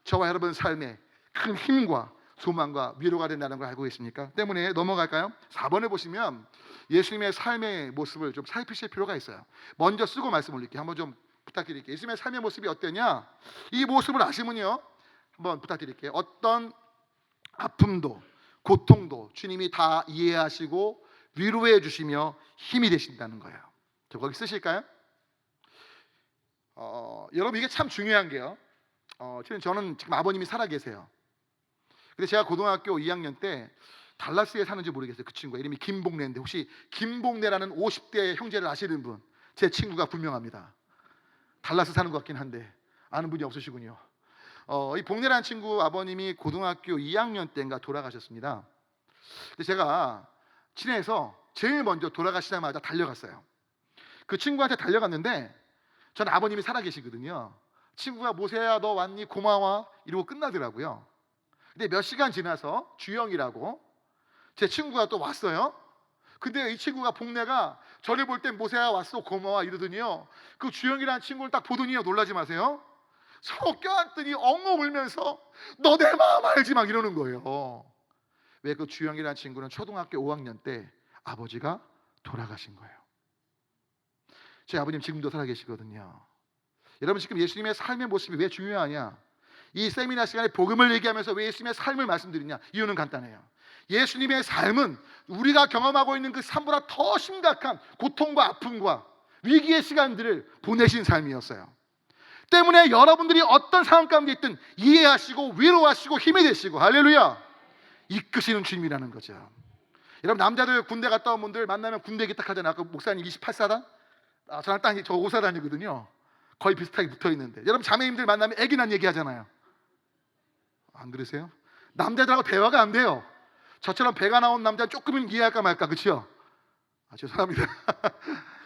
저와 여러분 삶에 큰 힘과 소망과 위로가 된다는 걸 알고 계십니까? 때문에 넘어갈까요? 4번에 보시면 예수님의 삶의 모습을 좀 살피실 필요가 있어요. 먼저 쓰고 말씀 올릴게요. 한번 좀 부탁드릴게요. 예수님의 삶의 모습이 어땠냐? 이 모습을 아시면요 한번 부탁드릴게요. 어떤 아픔도 고통도 주님이 다 이해하시고 위로해 주시며 힘이 되신다는 거예요. 저 거기 쓰실까요? 여러분 이게 참 중요한 게요. 저는 지금 아버님이 살아 계세요. 근데 제가 고등학교 2학년 때 달라스에 사는지 모르겠어요. 그 친구가 이름이 김봉래인데 혹시 김봉래라는 50대 형제를 아시는 분? 제 친구가 분명합니다. 달라스 사는 것 같긴 한데 아는 분이 없으시군요. 이 봉래라는 친구 아버님이 고등학교 2학년 때인가 돌아가셨습니다. 근데 제가 친해서 제일 먼저 돌아가시자마자 달려갔어요. 그 친구한테 달려갔는데 전 아버님이 살아계시거든요. 친구가 모세야 너 왔니? 고마워 이러고 끝나더라고요. 근데 몇 시간 지나서 주영이라고 제 친구가 또 왔어요. 근데 이 친구가 봉래가 저를 볼 땐 모세야 왔어 고마워 이러더니요 그 주영이라는 친구를 딱 보더니요 놀라지 마세요. 서로 껴안더니 엉엉 울면서 너 내 마음 알지 막 이러는 거예요. 왜? 그 주영이라는 친구는 초등학교 5학년 때 아버지가 돌아가신 거예요. 제 아버님 지금도 살아계시거든요. 여러분 지금 예수님의 삶의 모습이 왜 중요하냐? 이 세미나 시간에 복음을 얘기하면서 왜 예수님의 삶을 말씀드리냐? 이유는 간단해요. 예수님의 삶은 우리가 경험하고 있는 그 삶보다 더 심각한 고통과 아픔과 위기의 시간들을 보내신 삶이었어요. 때문에 여러분들이 어떤 상황 가운데 있든 이해하시고 위로하시고 힘이 되시고, 할렐루야, 이끄시는 주님이라는 거죠. 여러분, 남자들 군대 갔다 온 분들 만나면 군대 얘기 딱 하잖아요. 아까 목사님 28사단? 저랑 딱 저 5사단이거든요. 거의 비슷하게 붙어있는데, 여러분 자매님들 만나면 애기 난 얘기 하잖아요. 안 그러세요? 남자들하고 대화가 안 돼요. 저처럼 배가 나온 남자는 조금은 이해할까 말까, 그렇죠? 죄송합니다.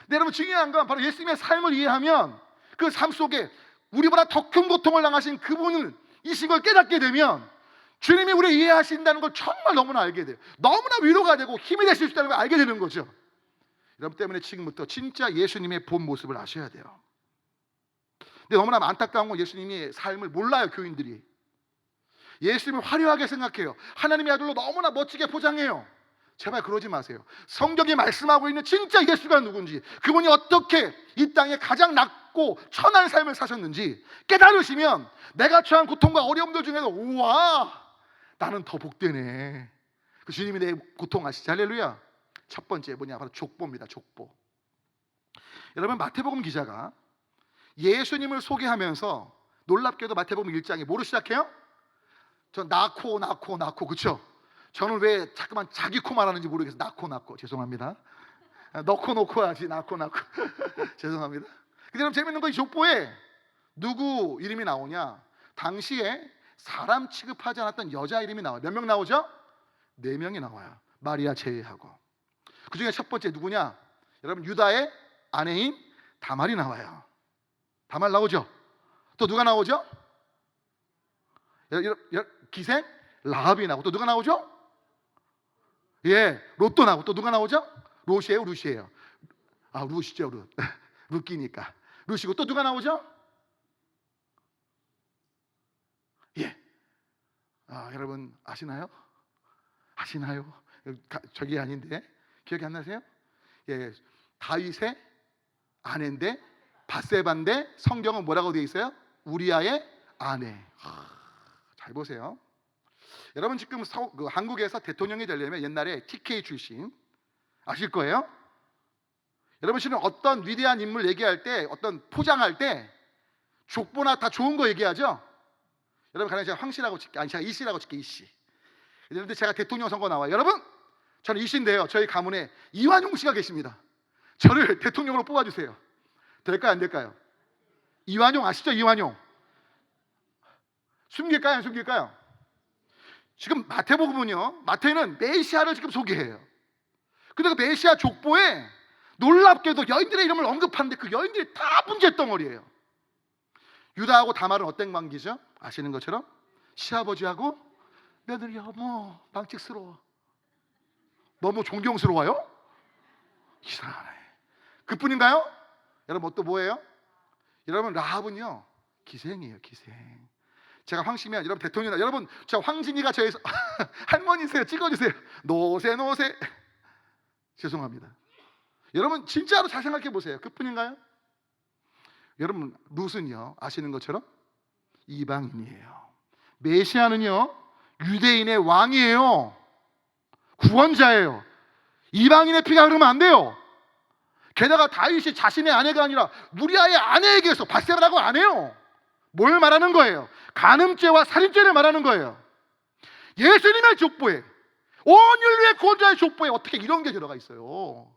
근데 여러분, 중요한 건 바로 예수님의 삶을 이해하면 그 삶 속에 우리보다 더 큰 고통을 당하신 그분을 이신 걸 깨닫게 되면 주님이 우리를 이해하신다는 걸 정말 너무나 알게 돼요. 너무나 위로가 되고 힘이 될 수 있다는 걸 알게 되는 거죠. 여러분 때문에 지금부터 진짜 예수님의 본 모습을 아셔야 돼요. 근데 너무나 안타까운 건 예수님의 삶을 몰라요, 교인들이. 예수님을 화려하게 생각해요. 하나님의 아들로 너무나 멋지게 포장해요. 제발 그러지 마세요. 성경이 말씀하고 있는 진짜 예수가 누군지, 그분이 어떻게 이 땅에 가장 낮고 천한 삶을 사셨는지 깨달으시면 내가 처한 고통과 어려움들 중에서 우와, 나는 더 복되네. 그 주님이 내 고통 아시죠? 할렐루야. 첫 번째 뭐냐? 바로 족보입니다. 족보. 여러분, 마태복음 기자가 예수님을 소개하면서 놀랍게도 마태복음 1장에 뭐로 시작해요? 저 낳고 그쵸? 저는 왜 자꾸만 자기 코 말하는지 모르겠어요. 낳고 죄송합니다. 넣고 놓고 하지 낳고 죄송합니다. 근데 여러분, 재밌는 거, 이 족보에 누구 이름이 나오냐? 당시에 사람 취급하지 않았던 여자 이름이 나와요. 몇 명 나오죠? 4명이 나와요. 마리아 제외하고. 그 중에 첫 번째 누구냐? 여러분, 유다의 아내인 다말이 나와요. 다말 나오죠? 또 누가 나오죠? 기생 라합이 나오고, 또 누가 나오죠? 롯도 나오고, 또 누가 나오죠? 롯이에요, 루시예요? 룻이죠, 룻. 룻기니까 룻이고, 또 누가 나오죠? 여러분 아시나요? 저기 아닌데 기억이 안 나세요? 다윗의 아내인데 밧세바인데 성경은 뭐라고 되어 있어요? 우리아의 아내. 잘 보세요. 여러분, 지금 한국에서 대통령이 되려면 옛날에 TK 출신 아실 거예요. 여러분, 지금 어떤 위대한 인물 얘기할 때, 어떤 포장할 때 족보나 다 좋은 거 얘기하죠. 여러분, 가령 제가 황씨라고 칠게, 제가 이씨라고 칠게, 이씨. 그런데 제가 대통령 선거 나와요. 여러분, 저는 이씨인데요, 저희 가문에 이완용 씨가 계십니다. 저를 대통령으로 뽑아주세요. 될까요, 안 될까요? 이완용 아시죠? 이완용. 숨길까요, 안 숨길까요? 지금 마태복음은요, 마태는 메시아를 지금 소개해요. 근데 그 메시아 족보에 놀랍게도 여인들의 이름을 언급하는데 그 여인들이 다 문제덩어리예요. 유다하고 다말은 어떤 관계죠? 아시는 것처럼 시아버지하고 며느리, 어머 방직스러워. 너무 존경스러워요? 이상하네. 그뿐인가요? 여러분, 또 뭐예요? 여러분, 라합은요 기생이에요, 기생. 제가 황씨면 여러분 대통령, 여러분 저 황진이가 저에서 할머니세요, 찍어주세요. 노세 죄송합니다. 여러분 진짜로 잘 생각해 보세요. 그뿐인가요? 여러분, 룻은요 아시는 것처럼 이방인이에요. 메시아는요 유대인의 왕이에요. 구원자예요. 이방인의 피가 흐르면 안 돼요. 게다가 다윗이 자신의 아내가 아니라 우리아의 아내에게서 밧세바라고 안 해요. 뭘 말하는 거예요? 간음죄와 살인죄를 말하는 거예요. 예수님의 족보에, 온 인류의 구원자의 족보에 어떻게 이런 게 들어가 있어요?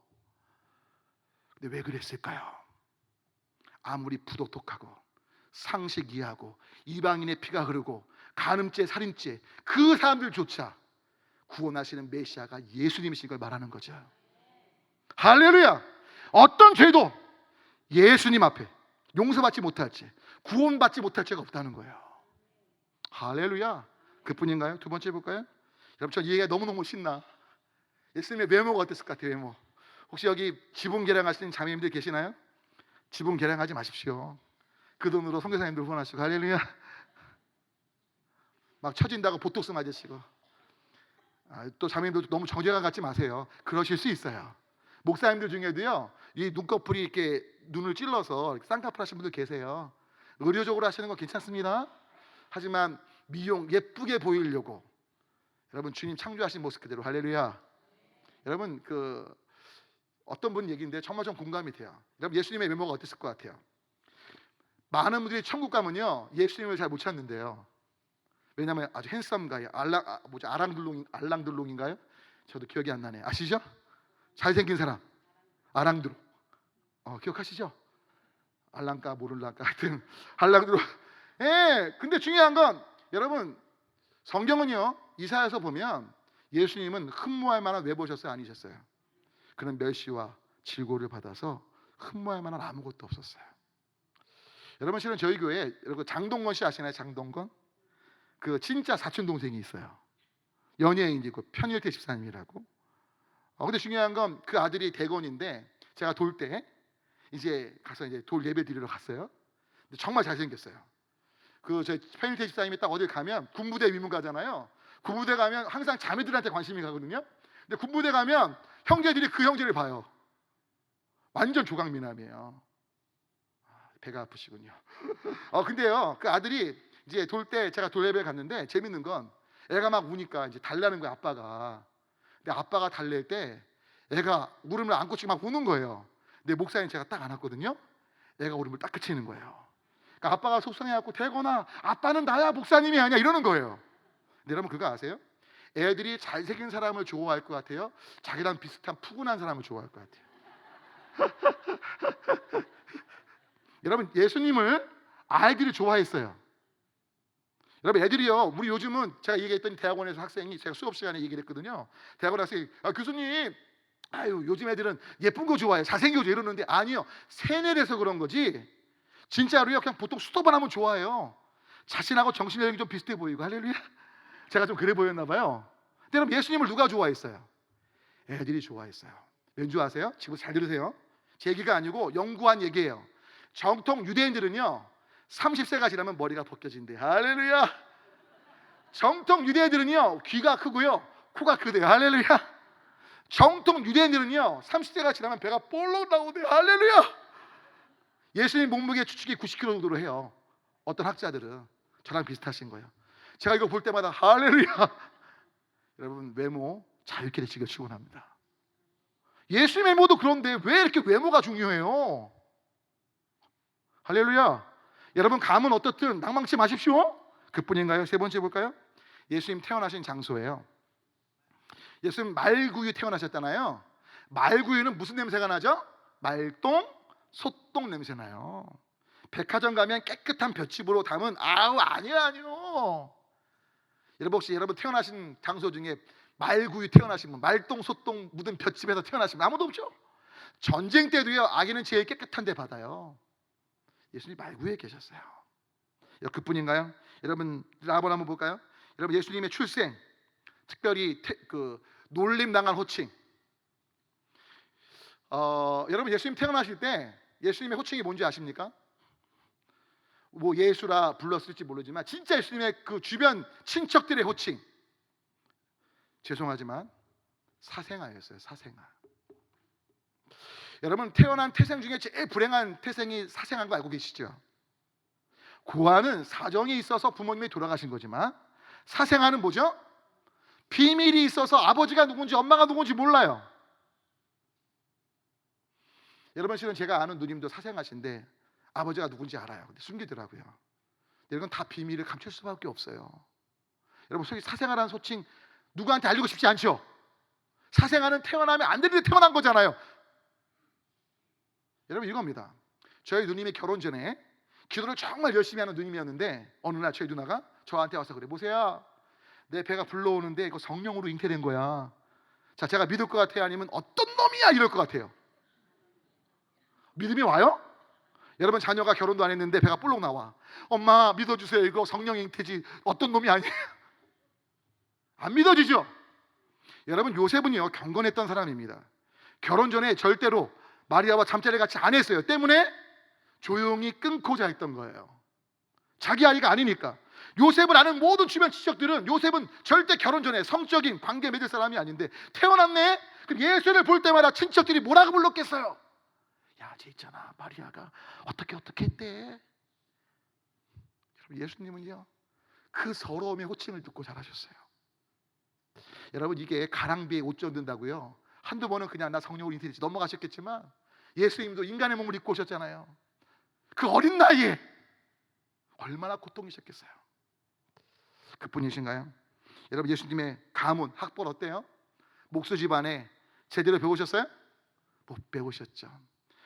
근데 왜 그랬을까요? 아무리 부도덕하고 상식 이해하고 이방인의 피가 흐르고 간음죄, 살인죄, 그 사람들조차 구원하시는 메시아가 예수님이신 걸 말하는 거죠. 할렐루야. 어떤 죄도 예수님 앞에 용서받지 못할 죄, 구원받지 못할 죄가 없다는 거예요. 할렐루야. 그뿐인가요? 두 번째 볼까요? 여러분, 저 이 얘기가 너무너무 신나. 예수님의 외모가 어땠을 것 같아요? 외모. 혹시 여기 지분 계량하시는 자매님들 계시나요? 지분 계량하지 마십시오. 그 돈으로 선교사님들 후원하시고, 할렐루야. 막 처진다고 보톡스 맞으시고, 또 자매님들 너무 정죄감 갖지 마세요. 그러실 수 있어요. 목사님들 중에도요 이 눈꺼풀이 이렇게 눈을 찔러서 쌍꺼풀 하신 분들 계세요. 의료적으로 하시는 거 괜찮습니다. 하지만 미용 예쁘게 보이려고 여러분 주님 창조하신 모습 그대로 할렐루야. 여러분 어떤 분 얘기인데 정말 좀 공감이 돼요. 여러분 예수님의 외모가 어땠을 것 같아요? 많은 분들이 천국 가면요 예수님을 잘 못 찾는데요. 왜냐하면 아주 핸섬 가이 알랑들롱인가요? 저도 기억이 안 나네. 아시죠? 잘생긴 사람 아랑드로 기억하시죠? 알랑까 모를랑까 하여튼 알랑드로. 예. 근데 중요한 건 여러분 성경은요 이사야서 보면 예수님은 흠모할 만한 외모셨어요, 아니셨어요? 그는 멸시와 질고를 받아서 흠모할 만한 아무것도 없었어요. 여러분 실은 저희 교회에 여러분 장동건 씨 아시나요? 장동건 그 진짜 사촌 동생이 있어요. 연예인이고 편일태 집사님이라고. 근데 중요한 건 그 아들이 대건인데 제가 돌 때 이제 가서 이제 돌 예배 드리러 갔어요. 근데 정말 잘생겼어요. 저희 편일태 집사님이 딱 어딜 가면 군부대 위문 가잖아요. 군부대 가면 항상 자매들한테 관심이 가거든요. 근데 군부대 가면 형제들이 그 형제를 봐요. 완전 조각미남이에요. 배가 아프시군요. 근데요 그 아들이 이제 돌 때 제가 돌 예배 갔는데 재밌는 건 애가 막 우니까 이제 달라는 거야 아빠가. 근데 아빠가 달랠 때 애가 울음을 안고 지금 막 우는 거예요. 근데 목사님 제가 딱 안았거든요. 애가 울음을 딱 그치는 거예요. 그러니까 아빠가 속상해갖고 대건아 아빠는 나야 목사님이 아니야 이러는 거예요. 근데 여러분 그거 아세요? 애들이 잘생긴 사람을 좋아할 것 같아요? 자기랑 비슷한 푸근한 사람을 좋아할 것 같아요? 여러분 예수님을 아이들이 좋아했어요. 여러분 애들이요 우리 요즘은 제가 얘기했더니 대학원에서 학생이 제가 수업 시간에 얘기를 했거든요. 대학원 학생이 교수님 요즘 애들은 예쁜 거 좋아해요 잘생겨져 이러는데 아니요 세뇌돼서 그런 거지 진짜로요 그냥 보통 수도만 하면 좋아해요. 자신하고 정신력이 좀 비슷해 보이고 할렐루야. 제가 좀 그래 보였나 봐요. 근데 여러분 예수님을 누가 좋아했어요? 애들이 좋아했어요. 왠지 아세요? 지금 잘 들으세요. 제 얘기가 아니고 연구한 얘기예요. 정통 유대인들은요 30세가 지나면 머리가 벗겨진대. 할렐루야. 정통 유대인들은요 귀가 크고요 코가 크대요. 할렐루야. 정통 유대인들은요 30세가 지나면 배가 볼록 나오대요. 할렐루야. 예수님 몸무게 추측이 90kg 정도로 해요. 어떤 학자들은 저랑 비슷하신 거예요. 제가 이거 볼 때마다 할렐루야. 여러분 외모 자유롭게 되시길 축원합니다. 예수님 외모도 그런데 왜 이렇게 외모가 중요해요? 할렐루야. 여러분 감은 어떻든 낭망치 마십시오. 그뿐인가요? 세 번째 볼까요? 예수님 태어나신 장소예요. 예수님 말구유 태어나셨잖아요. 말구유는 무슨 냄새가 나죠? 말똥, 소똥 냄새 나요. 백화점 가면 깨끗한 볏짚으로 담은 아니요. 여러분 혹시 여러분 태어나신 장소 중에 말구유 태어나신 분, 말똥, 소똥 묻은 볏짚에서 태어나신 분 아무도 없죠? 전쟁 때도요 아기는 제일 깨끗한 데 받아요. 예수님 말구유에 계셨어요. 그뿐인가요? 여러분 라본 한번 볼까요? 여러분 예수님의 출생, 특별히 놀림 당한 호칭. 여러분 예수님 태어나실 때 예수님의 호칭이 뭔지 아십니까? 뭐 예수라 불렀을지 모르지만 진짜 예수님의 그 주변 친척들의 호칭, 죄송하지만 사생아였어요. 사생아. 여러분 태어난 태생 중에 제일 불행한 태생이 사생아인 거 알고 계시죠? 고아는 사정이 있어서 부모님이 돌아가신 거지만 사생아는 뭐죠? 비밀이 있어서 아버지가 누군지 엄마가 누군지 몰라요. 여러분 실은 제가 아는 누님도 사생아신데 아버지가 누군지 알아요. 근데 숨기더라고요. 이건 다 비밀을 감출 수밖에 없어요. 여러분 소위 사생아라는 소칭 누구한테 알리고 싶지 않죠? 사생아는 태어나면 안 되는데 태어난 거잖아요. 여러분 이겁니다. 저희 누님이 결혼 전에 기도를 정말 열심히 하는 누님이었는데 어느 날 저희 누나가 저한테 와서 그래. 보세요. 내 배가 불러오는데 이거 성령으로 잉태된 거야. 자, 제가 믿을 것 같아요? 아니면 어떤 놈이야? 이럴 것 같아요. 믿음이 와요? 여러분 자녀가 결혼도 안 했는데 배가 볼록 나와. 엄마 믿어주세요. 이거 성령 잉태지 어떤 놈이 아니에요. 안 믿어지죠? 여러분 요셉은요 경건했던 사람입니다. 결혼 전에 절대로 마리아와 잠자리 같이 안 했어요. 때문에 조용히 끊고 자했던 거예요. 자기 아이가 아니니까. 요셉을 아는 모든 주변 친척들은 요셉은 절대 결혼 전에 성적인 관계 맺을 사람이 아닌데 태어났네? 그럼 예수를 볼 때마다 친척들이 뭐라고 불렀겠어요? 야, 쟤 있잖아 마리아가 어떻게 했대? 여러분 예수님은요 그 서러움의 호칭을 듣고 자라셨어요. 여러분, 이게 가랑비에 옷 젖는다고요? 한두 번은 그냥 나 성령으로 잉태됐지 넘어가셨겠지만 예수님도 인간의 몸을 입고 오셨잖아요. 그 어린 나이에 얼마나 고통이셨겠어요. 그뿐이신가요? 여러분, 예수님의 가문, 학벌 어때요? 목수 집안에 제대로 배우셨어요? 못 배우셨죠.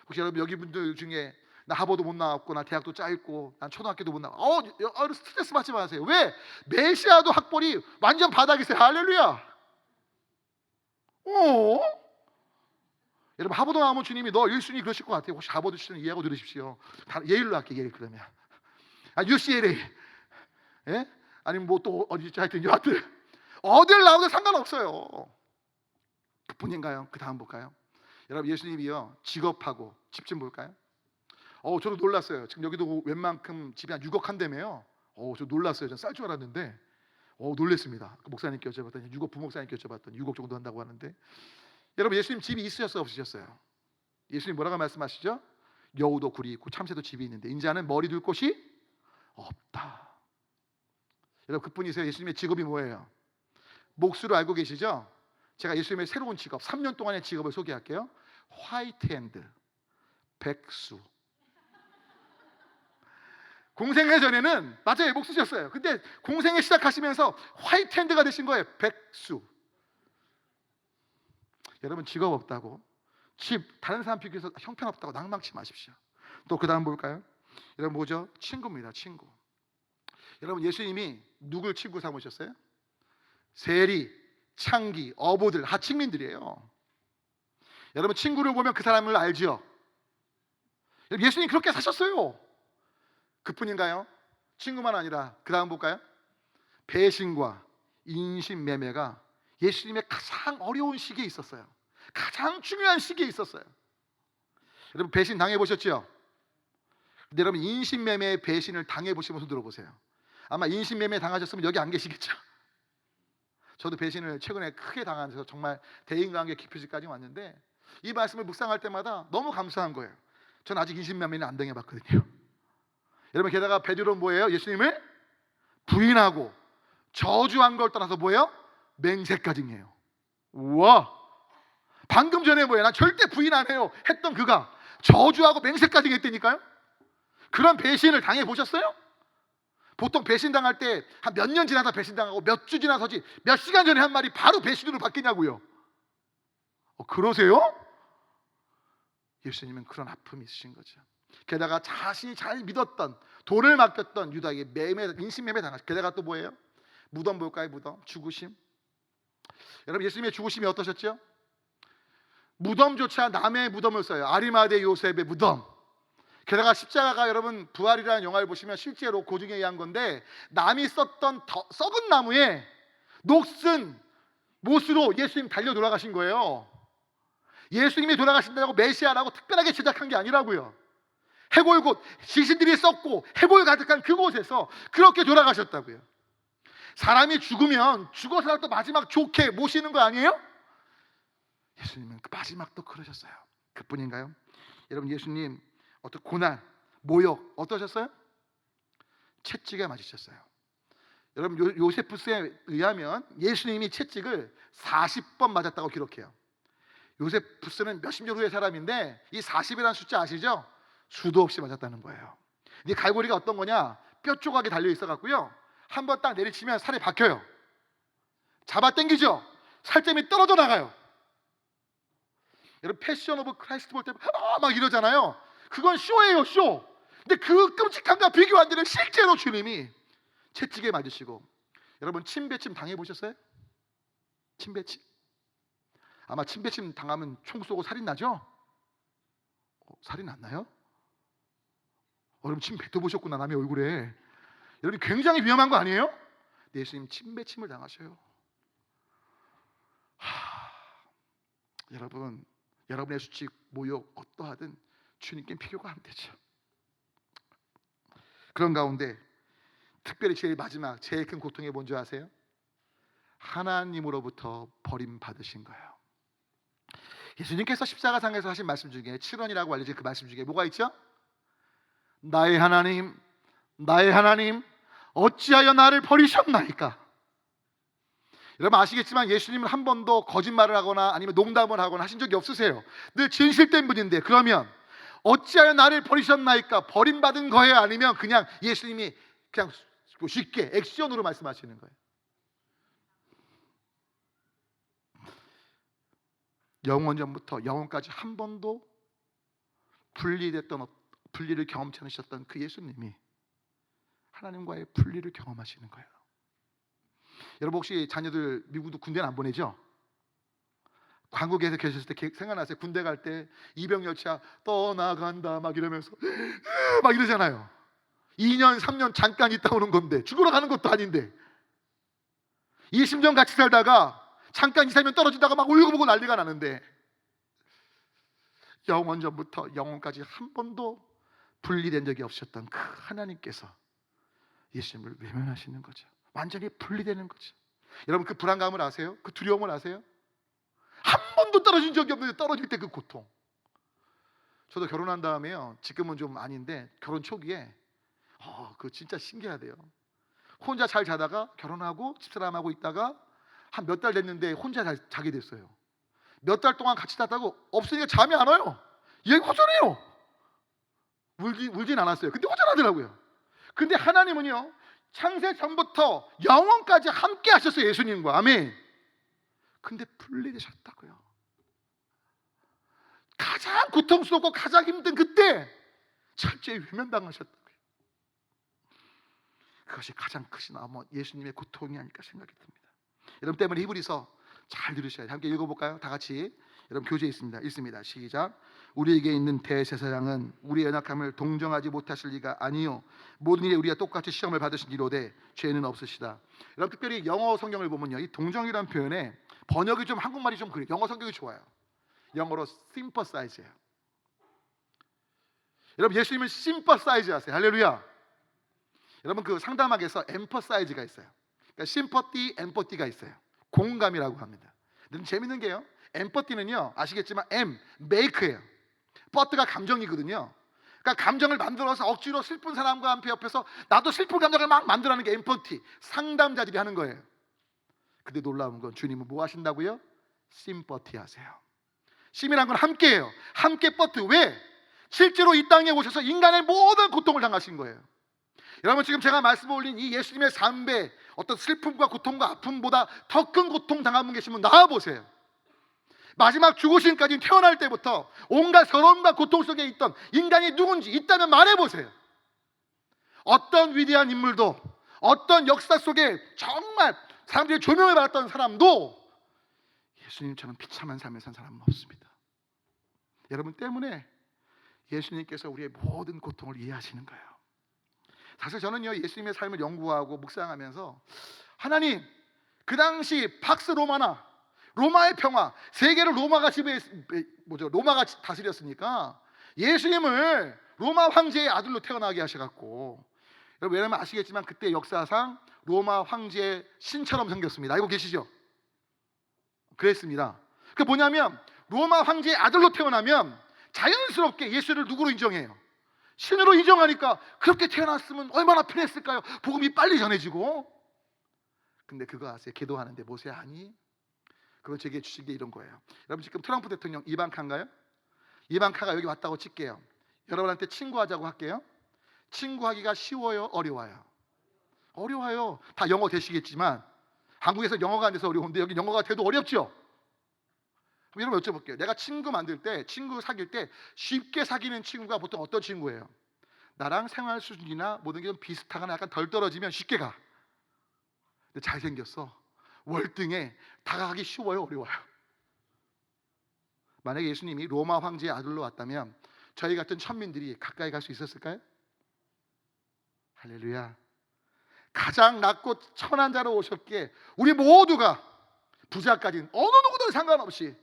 혹시 여러분 여기 분들 중에 나 하버도 못 나왔고 나 대학도 짧고 난 초등학교도 못 나왔고 스트레스 받지 마세요. 왜? 메시아도 학벌이 완전 바닥이세요. 할렐루야. 여러분, 하버도 나오면 주님이 너 1순위 그러실 것 같아요. 혹시 하버드 출신 이해하고 들으십시오. 예일로 할게요. 예일. 그러면 UCLA, 예? 아니면 뭐 또 어디지, 하여튼 여하튼 어딜 나오든 상관없어요. 그뿐인가요? 그 다음 볼까요? 여러분, 예수님이요 직업하고 집 좀 볼까요? 저도 놀랐어요. 지금 여기도 웬만큼 집이 한 6억 한다며요. 저 놀랐어요. 전 쌀 줄 알았는데 놀랬습니다. 그 목사님께 여쭤봤더니 6억, 부목사님께 여쭤봤더니 6억 정도 한다고 하는데, 여러분, 예수님 집이 있으셨어요, 없으셨어요? 예수님 뭐라고 말씀하시죠? 여우도 굴이 있고 참새도 집이 있는데 인자는 머리 둘 곳이 없다. 여러분, 그뿐이세요. 예수님의 직업이 뭐예요? 목수로 알고 계시죠? 제가 예수님의 새로운 직업, 3년 동안의 직업을 소개할게요. 화이트 핸드, 백수. 공생애 전에는 맞아요, 목수셨어요. 근데 공생애 시작하시면서 화이트 핸드가 되신 거예요. 백수. 여러분, 직업 없다고, 집 다른 사람 비교해서 형편없다고 낭망치 마십시오. 또 그 다음 볼까요? 여러분, 뭐죠? 친구입니다. 친구. 여러분, 예수님이 누굴 친구 삼으셨어요? 세리, 창기, 어부들, 하층민들이에요. 여러분, 친구를 보면 그 사람을 알죠? 예수님 그렇게 사셨어요. 그뿐인가요? 친구만 아니라 그 다음 볼까요? 배신과 인신매매가 예수님의 가장 어려운 시기에 있었어요. 가장 중요한 시기에 있었어요. 여러분, 배신 당해보셨죠? 근데 여러분, 인신매매의 배신을 당해보신 분들 들어보세요. 아마 인신매매 당하셨으면 여기 안 계시겠죠? 저도 배신을 최근에 크게 당하면서 정말 대인관계 깊이지까지 왔는데, 이 말씀을 묵상할 때마다 너무 감사한 거예요. 전 아직 인신매매는 안 당해봤거든요. 여러분, 게다가 베드로는 뭐예요? 예수님을 부인하고 저주한 걸 떠나서 뭐예요? 맹세까지 해요. 우와! 방금 전에 뭐예요? 난 절대 부인 안 해요 했던 그가 저주하고 맹세까지 했다니까요. 그런 배신을 당해보셨어요? 보통 배신당할 때 한 몇 년 지나서 배신당하고 몇 주 지나서지 몇 시간 전에 한 말이 바로 배신으로 바뀌냐고요. 그러세요? 예수님은 그런 아픔이 있으신 거죠. 게다가 자신이 잘 믿었던, 돈을 맡겼던 유다에게 인신매매 당하셨어요. 게다가 또 뭐예요? 무덤 볼까요? 무덤, 죽으심. 여러분, 예수님의 죽으심이 어떠셨죠? 무덤조차 남의 무덤을 써요. 아리마대 요셉의 무덤. 게다가 십자가가, 여러분, 부활이라는 영화를 보시면 실제로 고증에 의한 건데, 남이 썼던 썩은 나무에 녹슨 못으로 예수님 달려 돌아가신 거예요. 예수님이 돌아가신다고 메시아라고 특별하게 제작한 게 아니라고요. 해골 곳, 시신들이 썩고 해골 가득한 그곳에서 그렇게 돌아가셨다고요. 사람이 죽으면 죽어서 또 마지막 좋게 모시는 거 아니에요? 예수님은 그 마지막도 그러셨어요. 그뿐인가요? 여러분, 예수님 어떤 고난, 모욕 어떠셨어요? 채찍에 맞으셨어요. 여러분, 요세푸스에 의하면 예수님이 채찍을 40번 맞았다고 기록해요. 요세푸스는 몇십 년 후의 사람인데 이 40이라는 숫자 아시죠? 수도 없이 맞았다는 거예요. 이 갈고리가 어떤 거냐? 뼈 조각이 달려 있어 갖고요, 한번 딱 내리치면 살이 박혀요. 잡아 당기죠? 살점이 떨어져 나가요. 여러분, 패션 오브 크라이스트 볼 때 막 이러잖아요. 그건 쇼예요, 쇼. 근데 그 끔찍함과 비교 안 되는 실제로 주님이 채찍에 맞으시고, 여러분, 침배침 당해보셨어요? 침배침? 아마 침배침 당하면 총 쏘고 살인 나죠? 살인 안 나요? 여러분, 침 뱉어보셨구나, 남의 얼굴에. 여러분, 굉장히 위험한 거 아니에요? 네, 예수님 침배침을 당하셔요. 여러분, 여러분의 수치, 모욕 어떠하든 주님께 비교가 안 되죠. 그런 가운데 특별히 제일 마지막, 제일 큰 고통이 뭔지 아세요? 하나님으로부터 버림받으신 거예요. 예수님께서 십자가상에서 하신 말씀 중에 7원이라고 알려진 그 말씀 중에 뭐가 있죠? 나의 하나님, 나의 하나님, 어찌하여 나를 버리셨나이까? 여러분 아시겠지만 예수님은 한 번도 거짓말을 하거나 아니면 농담을 하거나 하신 적이 없으세요. 늘 진실된 분인데, 그러면 어찌하여 나를 버리셨나이까? 버림받은 거예요? 아니면 그냥 예수님이 그냥 쉽게 액션으로 말씀하시는 거예요? 영원전부터 영원까지 한 번도 분리를 경험치 않으셨던 그 예수님이 하나님과의 분리를 경험하시는 거예요. 여러분 혹시 자녀들 미국도 군대는 안 보내죠? 광국에서 계셨을 때 생각나세요? 군대 갈 때 이병열차 떠나간다 막 이러면서 막 이러잖아요. 2년 3년 잠깐 있다 오는 건데, 죽으러 가는 것도 아닌데 20년 같이 살다가 잠깐 2, 3년 떨어지다가 막 울고보고 난리가 나는데, 영원전부터 영원까지 한 번도 분리된 적이 없으셨던 그 하나님께서 예수님을 외면하시는 거죠. 완전히 분리되는 거죠. 여러분 그 불안감을 아세요? 그 두려움을 아세요? 한 번도 떨어진 적이 없는데 떨어질 때 그 고통. 저도 결혼한 다음에요, 지금은 좀 아닌데 결혼 초기에 그거 진짜 신기하대요. 혼자 잘 자다가 결혼하고 집사람하고 있다가 한 몇 달 됐는데 혼자 자게 됐어요. 몇 달 동안 같이 잤다고 없으니까 잠이 안 와요. 얘 허전해요. 울진 않았어요. 근데 허전하더라고요. 근데 하나님은요, 창세 전부터 영원까지 함께 하셨어요. 예수님과. 아멘. 근데 분리되셨다고요. 가장 고통스럽고 가장 힘든 그때 철저히 외면당하셨다고요. 그것이 가장 크신 예수님의 고통이 아닐까 생각이 듭니다. 여러분 때문에 히브리서 잘 들으셔야 돼요. 함께 읽어볼까요? 다 같이. 여러분 교재에 있습니다. 시작. 우리에게 있는 대제사장은 우리의 연약함을 동정하지 못하실 리가 아니요 모든 일에 우리가 똑같이 시험을 받으신 이로되 죄는 없으시다. 여러분 특별히 영어 성경을 보면요, 이 동정이라는 표현에 번역이 좀 한국말이 좀 그래요. 영어 성경이 좋아요. 영어로 sympathize예요. 여러분 예수님은 sympathize 하세요. 할렐루야. 여러분 그 상담학에서 emphasize가 있어요. 그러니까 sympathy, empathy가 있어요. 공감이라고 합니다. 근데 재밌는 게요, empathy는요 아시겠지만 make예요. but가 감정이거든요. 그러니까 감정을 만들어서 억지로 슬픈 사람과 함께 옆에서 나도 슬픈 감정을 막 만들어내는 게 empathy, 상담자들이 하는 거예요. 근데 놀라운 건 주님은 뭐 하신다고요? sympathy 하세요. 심이란 건 함께예요. 함께 버트. 왜? 실제로 이 땅에 오셔서 인간의 모든 고통을 당하신 거예요. 여러분 지금 제가 말씀 올린 이 예수님의 삶에 어떤 슬픔과 고통과 아픔보다 더 큰 고통 당한 분 계시면 나와보세요. 마지막 죽으심까지 태어날 때부터 온갖 서러움과 고통 속에 있던 인간이 누군지 있다면 말해보세요. 어떤 위대한 인물도, 어떤 역사 속에 정말 사람들이 조명을 받았던 사람도 예수님처럼 비참한 삶을 산 사람은 없습니다. 여러분 때문에 예수님께서 우리의 모든 고통을 이해하시는 거예요. 사실 저는요, 예수님의 삶을 연구하고 묵상하면서 하나님, 그 당시 팍스 로마나 로마의 평화, 세계를 로마가 다스렸으니까 예수님을 로마 황제의 아들로 태어나게 하셔갖고, 여러분 왜냐면 아시겠지만 그때 역사상 로마 황제의 신처럼 생겼습니다. 알고 계시죠? 그랬습니다. 그게 뭐냐면 로마 황제의 아들로 태어나면 자연스럽게 예수를 누구로 인정해요? 신으로 인정하니까 그렇게 태어났으면 얼마나 편했을까요? 복음이 빨리 전해지고. 근데 그거 아세요? 기도하는데 모세 아니? 그건 제게 주신 게 이런 거예요. 여러분 지금 트럼프 대통령 이방카인가요? 이방카가 여기 왔다고 칠게요. 여러분한테 친구하자고 할게요. 친구하기가 쉬워요? 어려워요? 어려워요. 다 영어 되시겠지만 한국에서 영어가 안 돼서 어려운데 여기 영어가 돼도 어렵죠? 그럼 여러분 여쭤볼게요. 내가 친구 만들 때, 친구 사귈 때 쉽게 사귀는 친구가 보통 어떤 친구예요? 나랑 생활 수준이나 모든 게 좀 비슷하거나 약간 덜 떨어지면 쉽게 가. 근데 잘생겼어, 월등해, 다가가기 쉬워요? 어려워요? 만약에 예수님이 로마 황제의 아들로 왔다면 저희 같은 천민들이 가까이 갈 수 있었을까요? 할렐루야. 가장 낮고 천한 자로 오셨기에 우리 모두가 부자까지는 어느 누구든 상관없이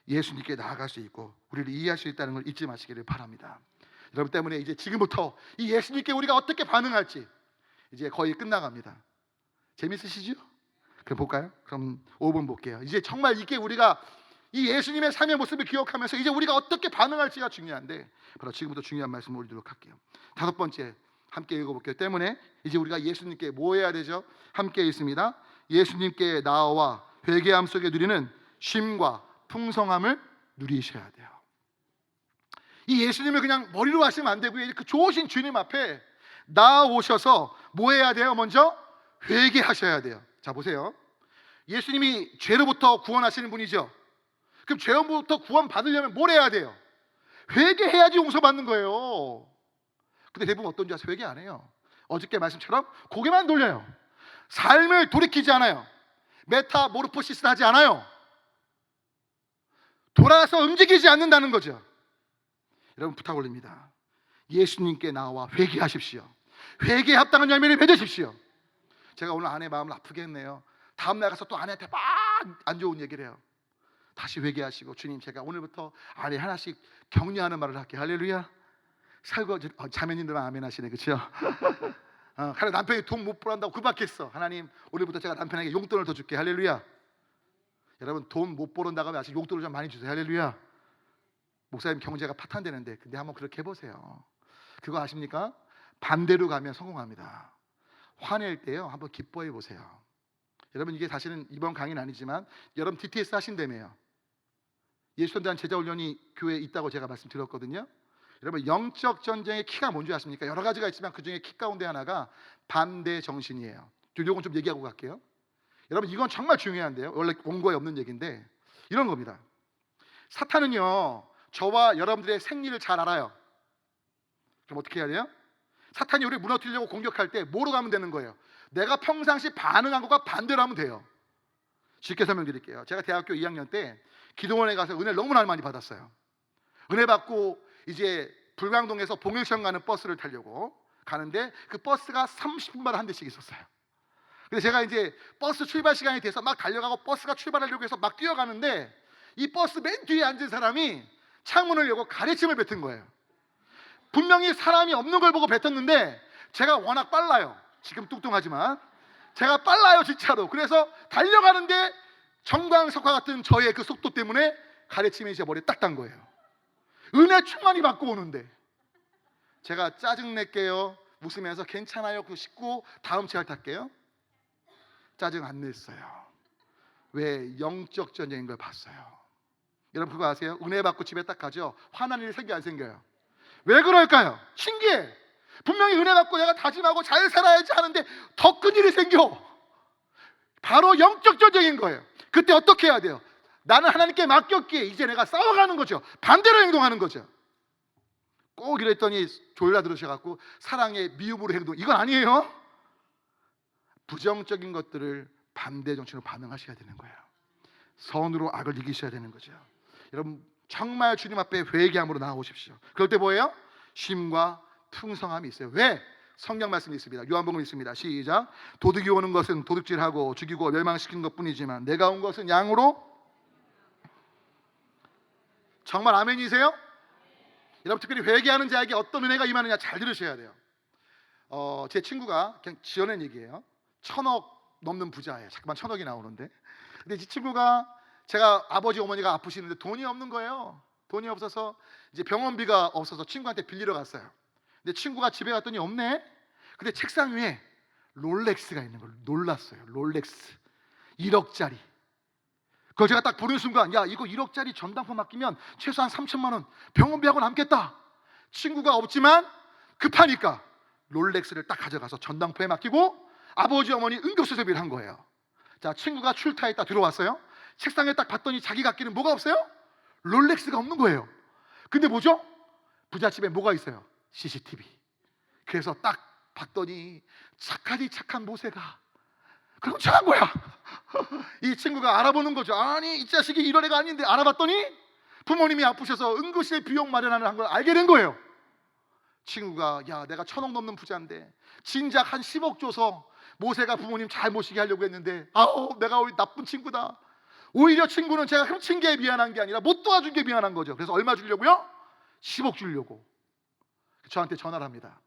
예수님께 나아갈 수 있고 우리를 이해할 수 있다는 걸 잊지 마시기를 바랍니다. 여러분 때문에 이제 지금부터 이 예수님께 우리가 어떻게 반응할지 이제 거의 끝나갑니다. 재밌으시죠? 그럼 볼까요? 그럼 5분 볼게요. 이제 정말 이게 우리가 이 예수님의 삶의 모습을 기억하면서 이제 우리가 어떻게 반응할지가 중요한데 바로 지금부터 중요한 말씀을 올리도록 할게요. 5번째, 함께 읽어볼게요. 때문에 이제 우리가 예수님께 뭐 해야 되죠? 함께 있습니다. 예수님께 나와 회개함 속에 누리는 쉼과 풍성함을 누리셔야 돼요. 이 예수님을 그냥 머리로 하시면 안 되고요. 그 좋으신 주님 앞에 나오셔서 뭐 해야 돼요? 먼저 회개하셔야 돼요. 자, 보세요. 예수님이 죄로부터 구원하시는 분이죠. 그럼 죄로부터 구원 받으려면 뭘 해야 돼요? 회개해야지 용서받는 거예요. 근데 대부분 어떤지 아세요? 회개 안 해요. 어저께 말씀처럼 고개만 돌려요. 삶을 돌이키지 않아요. 메타모르포시스 하지 않아요. 돌아서 움직이지 않는다는 거죠. 여러분 부탁 올립니다. 예수님께 나와 회개하십시오. 회개에 합당한 열매를 맺으십시오. 제가 오늘 아내 마음을 아프게 했네요. 다음날 가서 또 아내한테 막 안 좋은 얘기를 해요. 다시 회개하시고, 주님, 제가 오늘부터 아내 하나씩 격려하는 말을 할게요. 할렐루야. 설거지, 자매님들만 아멘 하시네, 그렇죠? 남편이 돈 못 벌한다고 구박했어. 하나님, 오늘부터 제가 남편에게 용돈을 더 줄게. 할렐루야. 여러분, 돈 못 벌은다고 하면 아직 용돈을 좀 많이 주세요. 할렐루야. 목사님 경제가 파탄되는데, 근데 한번 그렇게 해보세요. 그거 아십니까? 반대로 가면 성공합니다. 화낼 때요, 한번 기뻐해 보세요. 여러분, 이게 사실은 이번 강의는 아니지만 여러분 DTS 하신다며요. 예수전도한 제자훈련이 교회에 있다고 제가 말씀드렸거든요. 여러분, 영적 전쟁의 키가 뭔지 아십니까? 여러 가지가 있지만 그 중에 키 가운데 하나가 반대 정신이에요. 이건 좀 얘기하고 갈게요. 여러분, 이건 정말 중요한데요. 원래 원고에 없는 얘기인데 이런 겁니다. 사탄은요, 저와 여러분들의 생리를 잘 알아요. 그럼 어떻게 해야 돼요? 사탄이 우리 무너뜨리려고 공격할 때 뭐로 가면 되는 거예요? 내가 평상시 반응한 것과 반대로 하면 돼요. 쉽게 설명드릴게요. 제가 대학교 2학년 때 기도원에 가서 은혜를 너무나 많이 받았어요. 은혜 받고 이제 불광동에서 봉일청 가는 버스를 타려고 가는데 그 버스가 30분마다 한 대씩 있었어요. 근데 제가 이제 버스 출발 시간이 돼서 막 달려가고 버스가 출발하려고 해서 막 뛰어가는데 이 버스 맨 뒤에 앉은 사람이 창문을 열고 가래침을 뱉은 거예요. 분명히 사람이 없는 걸 보고 뱉었는데 제가 워낙 빨라요. 지금 뚱뚱하지만 제가 빨라요, 진짜로. 그래서 달려가는데 정광석화 같은 저의 그 속도 때문에 가래침이 제 머리에 딱 단 거예요. 은혜 충만히 받고 오는데 제가 짜증낼게요 웃으면서 괜찮아요 그거 씻고 다음 차를 탈게요. 짜증 안 냈어요. 왜? 영적 전쟁인 걸 봤어요. 여러분 그거 아세요? 은혜 받고 집에 딱 가죠. 화난 일이 생겨 안 생겨요? 왜 그럴까요? 신기해. 분명히 은혜 받고 내가 다짐하고 잘 살아야지 하는데 더 큰 일이 생겨. 바로 영적 전쟁인 거예요. 그때 어떻게 해야 돼요? 나는 하나님께 맡겼기에 이제 내가 싸워가는 거죠. 반대로 행동하는 거죠. 꼭 이랬더니 졸라 들으셔갖고 사랑의 미움으로 행동, 이건 아니에요. 부정적인 것들을 반대 정신으로 반응하셔야 되는 거예요. 선으로 악을 이기셔야 되는 거죠. 여러분 정말 주님 앞에 회개함으로 나아오십시오. 그럴 때 뭐예요? 쉼과 풍성함이 있어요. 왜? 성경 말씀이 있습니다. 요한복음 있습니다. 시작. 도둑이 오는 것은 도둑질하고 죽이고 멸망시킨 것뿐이지만 내가 온 것은 양으로. 정말 아멘이세요? 여러분 특별히 회개하는 자에게 어떤 은혜가 임하느냐 잘 들으셔야 돼요. 제 친구가 그냥 지어낸 얘기예요. 1,000억 넘는 부자예요. 잠깐만 1,000억이 나오는데. 근데 이 친구가 제가 아버지 어머니가 아프시는데 돈이 없는 거예요. 돈이 없어서 이제 병원비가 없어서 친구한테 빌리러 갔어요. 근데 친구가 집에 갔더니 없네. 근데 책상 위에 롤렉스가 있는 걸 놀랐어요. 롤렉스 1억짜리. 그걸 제가 딱 보는 순간 야 이거 1억짜리 전당포 맡기면 최소한 3천만 원 병원비하고 남겠다. 친구가 없지만 급하니까 롤렉스를 딱 가져가서 전당포에 맡기고 아버지 어머니 응급수술비를 한 거예요. 자, 친구가 출타했다 들어왔어요. 책상에 딱 봤더니 자기 갖기는 뭐가 없어요? 롤렉스가 없는 거예요. 근데 뭐죠? 부잣집에 뭐가 있어요? CCTV. 그래서 딱 봤더니 착하디 착한 모세가 그럼 착한 거야. 이 친구가 알아보는 거죠. 아니 이 자식이 이런 애가 아닌데 알아봤더니 부모님이 아프셔서 응급실 비용 마련하는 걸 알게 된 거예요. 친구가 야 내가 1,000억 넘는 부자인데 진작 한 10억 줘서 모세가 부모님 잘 모시게 하려고 했는데 아우 내가 우리 나쁜 친구다. 오히려 친구는 제가 훔친 게 미안한 게 아니라 못 도와준 게 미안한 거죠. 그래서 얼마 주려고요? 10억 주려고 저한테 전화를 합니다.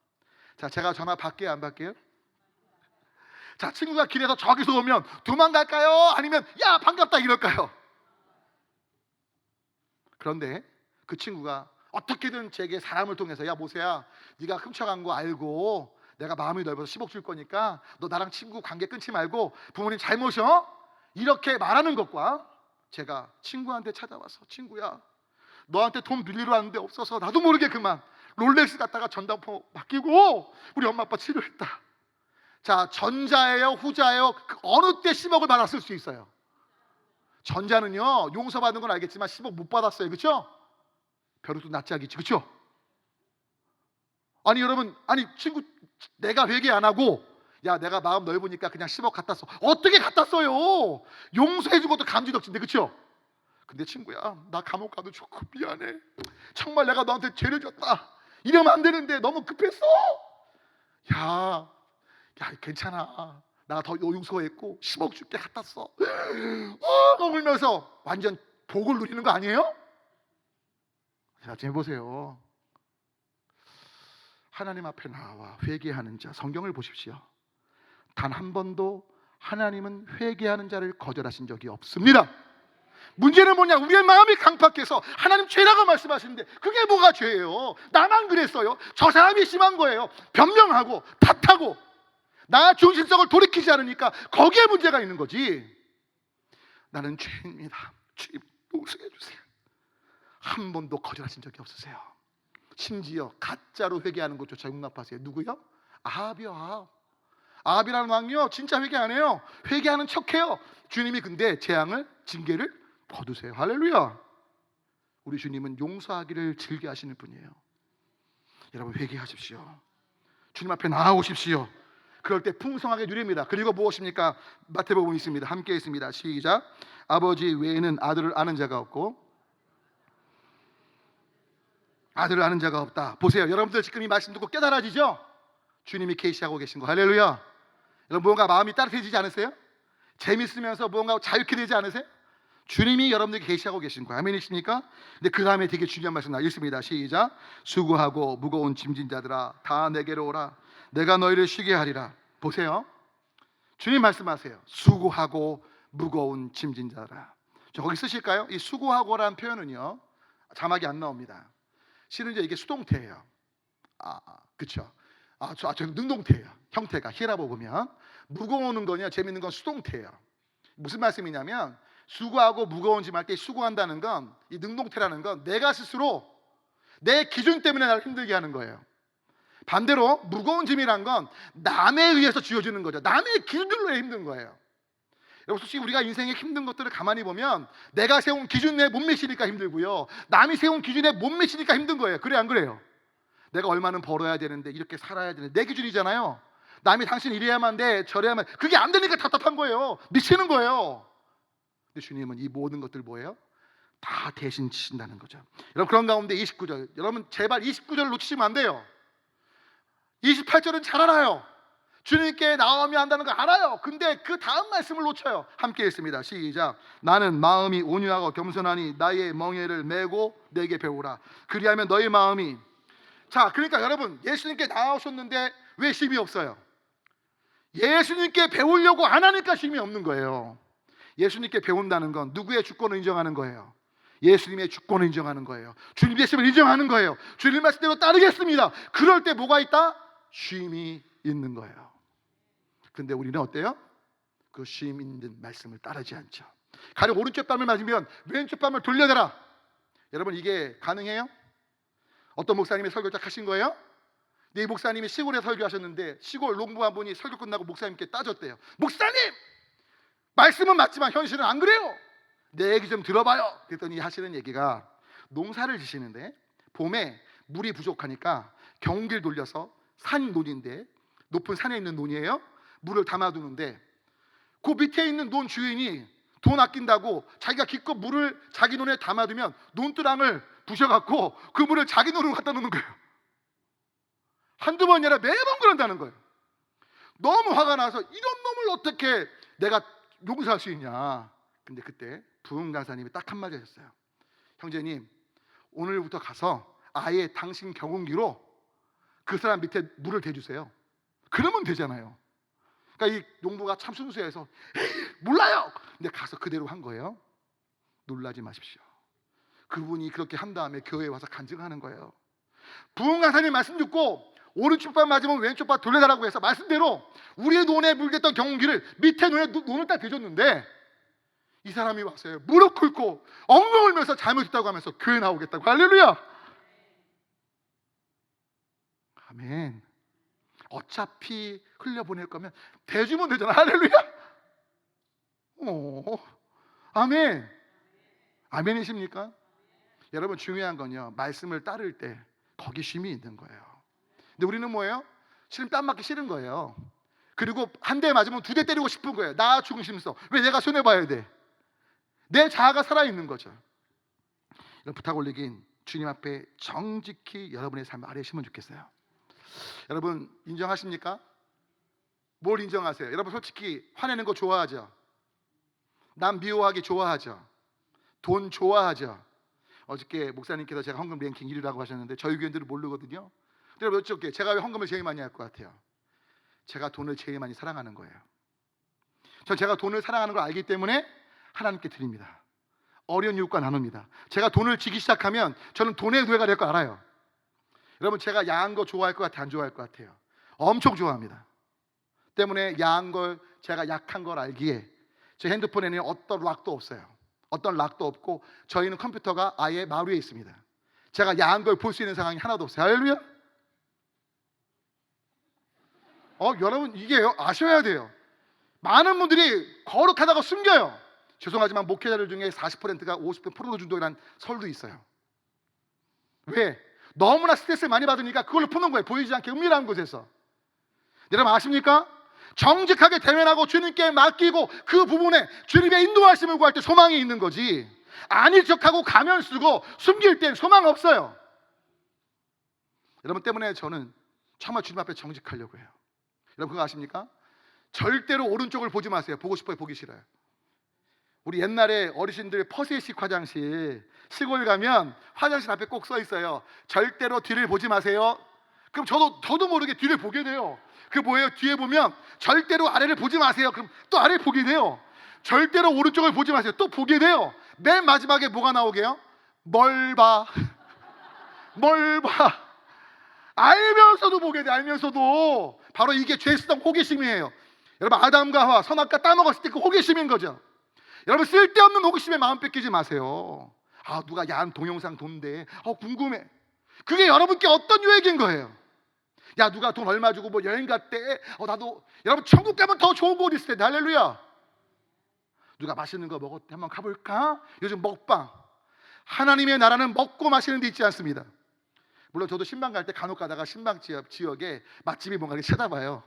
자, 제가 전화 받게요 안 받게요? 자, 친구가 길에서 저기서 오면 도망갈까요? 아니면 야 반갑다 이럴까요? 그런데 그 친구가 어떻게든 제게 사람을 통해서 야 모세야 네가 훔쳐간 거 알고 내가 마음이 넓어서 10억 줄 거니까 너 나랑 친구 관계 끊지 말고 부모님 잘 모셔, 이렇게 말하는 것과 제가 친구한테 찾아와서 친구야 너한테 돈 빌리러 왔는데 없어서 나도 모르게 그만 롤렉스 갖다가 전당포 맡기고 우리 엄마 아빠 치료했다. 자, 전자예요 후자예요? 그 어느 때 10억을 받았을 수 있어요? 전자는요 용서받는 건 알겠지만 10억 못 받았어요. 그렇죠? 벼룩도 낯짝이지. 그렇죠? 아니 여러분, 아니 친구 내가 회개 안 하고 야 내가 마음 넓으니까 그냥 10억 갖다 써. 어떻게 갖다 써요? 용서해 준 것도 감지덕진데. 그렇죠? 근데 친구야 나 감옥 가도 좋고 미안해, 정말 내가 너한테 죄를 졌다, 이러면 안 되는데 너무 급했어. 야 괜찮아, 나 더 용서했고 10억 줄게 갖다 써. 너무 울면서 완전 복을 누리는 거 아니에요? 자, 좀 해보세요. 하나님 앞에 나와 회개하는 자, 성경을 보십시오. 단 한 번도 하나님은 회개하는 자를 거절하신 적이 없습니다. 문제는 뭐냐? 우리의 마음이 강팍해서 하나님 죄라고 말씀하시는데 그게 뭐가 죄예요? 나만 그랬어요? 저 사람이 심한 거예요. 변명하고 탓하고 나 중심성을 돌이키지 않으니까 거기에 문제가 있는 거지. 나는 죄인입니다, 주님 용서해 주세요. 한 번도 거절하신 적이 없으세요. 심지어 가짜로 회개하는 것조차 용납하세요. 누구요? 아합이요. 아합이라는 왕이요 진짜 회개 안 해요. 회개하는 척해요. 주님이 근데 재앙을, 징계를 거두세요. 할렐루야. 우리 주님은 용서하기를 즐겨하시는 분이에요. 여러분 회개하십시오. 주님 앞에 나아오십시오. 그럴 때 풍성하게 누립니다. 그리고 무엇입니까? 마태복음 있습니다. 함께 있습니다. 시작. 아버지 외에는 아들을 아는 자가 없고 아들을 아는 자가 없다. 보세요. 여러분들 지금 이 말씀 듣고 깨달아지죠? 주님이 계시하고 계신 거. 할렐루야. 여러분 뭔가 마음이 따뜻해지지 않으세요? 재밌으면서 뭔가 자유케 되지 않으세요? 주님이 여러분들에게 계시하고 계신 거예요. 아멘이십니까? 근데 그 다음에 되게 중요한 말씀 나겠습니다. 시작. 수고하고 무거운 짐진 자들아 다 내게로 오라. 내가 너희를 쉬게 하리라. 보세요. 주님 말씀하세요. 수고하고 무거운 짐진 자들아. 저 거기 쓰실까요? 이 수고하고라는 표현은요 자막이 안 나옵니다. 실은 이제 이게 수동태예요. 그렇죠. 저 능동태예요. 형태가 히라보 보면 무거운 거냐 재밌는 건 수동태예요. 무슨 말씀이냐면 수고하고 무거운 짐 할 때 수고한다는 건 이 능동태라는 건 내가 스스로 내 기준 때문에 나를 힘들게 하는 거예요. 반대로 무거운 짐이란 건 남에 의해서 쥐어주는 거죠. 남의 기준들로 힘든 거예요. 여러분 솔직히 우리가 인생의 힘든 것들을 가만히 보면 내가 세운 기준에 못 미치니까 힘들고요, 남이 세운 기준에 못 미치니까 힘든 거예요. 그래 안 그래요? 내가 얼마는 벌어야 되는데 이렇게 살아야 되는데 내 기준이잖아요. 남이 당신 이래야만 돼 저래야만, 그게 안 되니까 답답한 거예요. 미치는 거예요. 근데 주님은 이 모든 것들 뭐예요? 다 대신 지신다는 거죠. 여러분 그런 가운데 29절, 여러분 제발 29절을 놓치시면 안 돼요. 28절은 잘 알아요. 주님께 나오면 한다는 거 알아요. 근데 그 다음 말씀을 놓쳐요. 함께 읽습니다. 시작. 나는 마음이 온유하고 겸손하니 나의 멍에를 메고 내게 배우라. 그리하면 너의 마음이. 자, 그러니까 여러분 예수님께 나오셨는데 왜 쉼이 없어요? 예수님께 배우려고 안 하니까 쉼이 없는 거예요. 예수님께 배운다는 건 누구의 주권을 인정하는 거예요? 예수님의 주권을 인정하는 거예요. 주님 예수님을 인정하는 거예요. 주님 말씀대로 따르겠습니다. 그럴 때 뭐가 있다? 쉼이 있는 거예요. 근데 우리는 어때요? 그 쉼 있는 말씀을 따르지 않죠. 가령 오른쪽 뺨을 맞으면 왼쪽 뺨을 돌려대라. 여러분 이게 가능해요? 어떤 목사님이 설교자 하신 거예요? 네 목사님이 시골에 설교하셨는데 시골 농부한 분이 설교 끝나고 목사님께 따졌대요. 목사님! 말씀은 맞지만 현실은 안 그래요. 내 얘기 좀 들어봐요. 그랬더니 하시는 얘기가 농사를 지시는데 봄에 물이 부족하니까 경운기를 돌려서 산 논인데 높은 산에 있는 논이에요. 물을 담아두는데 그 밑에 있는 논 주인이 돈 아낀다고 자기가 기껏 물을 자기 논에 담아두면 논두랑을 부셔갖고 그 물을 자기 논으로 갖다 놓는 거예요. 한두 번이 아니라 매번 그런다는 거예요. 너무 화가 나서 이런 놈을 어떻게 내가 용서할 수 있냐. 근데 그때 부흥 강사님이 딱 한마디 하셨어요. 형제님 오늘부터 가서 아예 당신 경운기로 그 사람 밑에 물을 대주세요. 그러면 되잖아요. 그러니까 이 농부가 참 순수해서 몰라요. 근데 가서 그대로 한 거예요. 놀라지 마십시오. 그분이 그렇게 한 다음에 교회에 와서 간증하는 거예요. 부흥 강사님 말씀 듣고 오른쪽 발 맞으면 왼쪽 발 돌려달라고 해서 말씀대로 우리의 논에 물댔던 경운기를 밑에 논을 딱 대줬는데 이 사람이 왔어요. 무릎 꿇고 엉엉 울면서 잘못했다고 하면서 교회 나오겠다고. 할렐루야. 아멘. 어차피 흘려보낼 거면 대주면 되잖아. 할렐루야. 아멘. 아멘이십니까? 여러분, 중요한 건요, 말씀을 따를 때 거기 쉼이 있는 거예요. 근데 우리는 뭐예요? 싫으면 땀 맞기 싫은 거예요. 그리고 한 대 맞으면 두 대 때리고 싶은 거예요. 나 중심성. 왜 내가 손해봐야 돼? 내 자아가 살아있는 거죠. 이런 부탁 올리긴 주님 앞에 정직히 여러분의 삶 아뢰시면 좋겠어요. 여러분, 인정하십니까? 뭘 인정하세요? 여러분, 솔직히 화내는 거 좋아하죠? 남 미워하기 좋아하죠? 돈 좋아하죠? 어저께 목사님께서 제가 헌금 랭킹 1위라고 하셨는데 저희 교인들은 모르거든요. 근데 여러분, 어떻게 제가 왜 헌금을 제일 많이 할 것 같아요? 제가 돈을 제일 많이 사랑하는 거예요. 전 제가 돈을 사랑하는 걸 알기 때문에 하나님께 드립니다. 어려운 이웃과 나눕니다. 제가 돈을 지기 시작하면 저는 돈의 노예가 될 거 알아요. 여러분, 제가 야한 거 좋아할 것 같아요? 안 좋아할 것 같아요? 엄청 좋아합니다. 때문에 야한 걸, 제가 약한 걸 알기에 제 핸드폰에는 어떤 락도 없어요. 어떤 락도 없고 저희는 컴퓨터가 아예 마루에 있습니다. 제가 야한 걸 볼 수 있는 상황이 하나도 없어요. 할렐루야. 여러분, 이게 아셔야 돼요. 많은 분들이 거룩하다고 숨겨요. 죄송하지만 목회자들 중에 40%가 50% 포르노 중독이라는 설도 있어요. 왜? 너무나 스트레스를 많이 받으니까 그걸로 푸는 거예요. 보이지 않게 은밀한 곳에서. 여러분, 아십니까? 정직하게 대면하고 주님께 맡기고 그 부분에 주님의 인도하심을 구할 때 소망이 있는 거지, 아닐 척하고 가면 쓰고 숨길 땐 소망 없어요. 여러분 때문에 저는 정말 주님 앞에 정직하려고 해요. 여러분, 그거 아십니까? 절대로 오른쪽을 보지 마세요. 보고 싶어요? 보기 싫어요? 우리 옛날에 어르신들 퍼스식 화장실, 시골 가면 화장실 앞에 꼭 써 있어요. 절대로 뒤를 보지 마세요. 그럼 저도 모르게 뒤를 보게 돼요. 그 뭐예요? 뒤에 보면 절대로 아래를 보지 마세요. 그럼 또 아래를 보게 돼요. 절대로 오른쪽을 보지 마세요. 또 보게 돼요. 맨 마지막에 뭐가 나오게요? 뭘 봐? 뭘 봐? 알면서도 보게 돼. 알면서도. 바로 이게 죄성 호기심이에요. 여러분, 아담과 하와 선악과 따먹었을 때 그 호기심인 거죠. 여러분, 쓸데없는 호기심에 마음 뺏기지 마세요. 누가 야한 동영상 돈대, 궁금해. 그게 여러분께 어떤 유익인 거예요? 야, 누가 돈 얼마 주고 뭐 여행 갔대. 나도. 여러분, 천국 가면 더 좋은 곳 있을 텐데. 할렐루야. 누가 맛있는 거 먹었대. 한번 가볼까? 요즘 먹방. 하나님의 나라는 먹고 마시는 데 있지 않습니다. 물론 저도 신방 갈 때 간혹 가다가 신방 지역에 맛집이 뭔가 찾아봐요.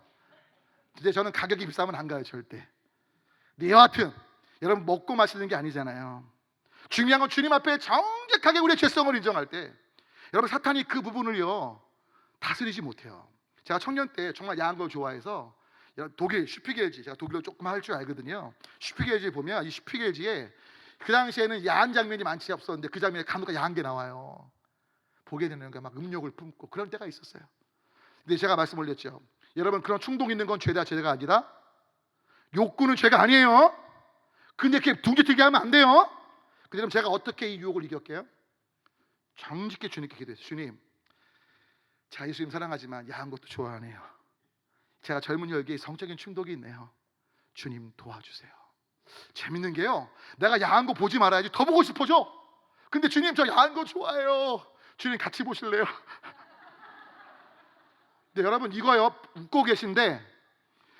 근데 저는 가격이 비싸면 안 가요, 절대. 근데 여하튼 여러분, 먹고 마시는 게 아니잖아요. 중요한 건 주님 앞에 정직하게 우리의 죄성을 인정할 때, 여러분, 사탄이 그 부분을요 다스리지 못해요. 제가 청년 때 정말 야한 걸 좋아해서 독일 슈피겔지, 제가 독일어 조금 할 줄 알거든요. 슈피겔지 보면 이 슈피겔지에 그 당시에는 야한 장면이 많지 없었는데 그 장면에 간혹 야한 게 나와요. 보게 되는 거 막 음욕을 품고 그런 때가 있었어요. 근데 제가 말씀 올렸죠. 여러분, 그런 충동 있는 건 죄가 아니라 욕구는 죄가 아니에요. 근데 이렇게 둥지튀게 하면 안 돼요. 그럼 제가 어떻게 이 유혹을 이겼게요? 정직히 주님께 기도했어요. 주님, 제가 예수님 사랑하지만 야한 것도 좋아하네요. 제가 젊은 열기에 성적인 충동이 있네요. 주님 도와주세요. 재밌는 게요, 내가 야한 거 보지 말아야지 더 보고 싶어져. 근데 주님, 저 야한 거 좋아해요. 주님 같이 보실래요? 근데 여러분, 이거요, 웃고 계신데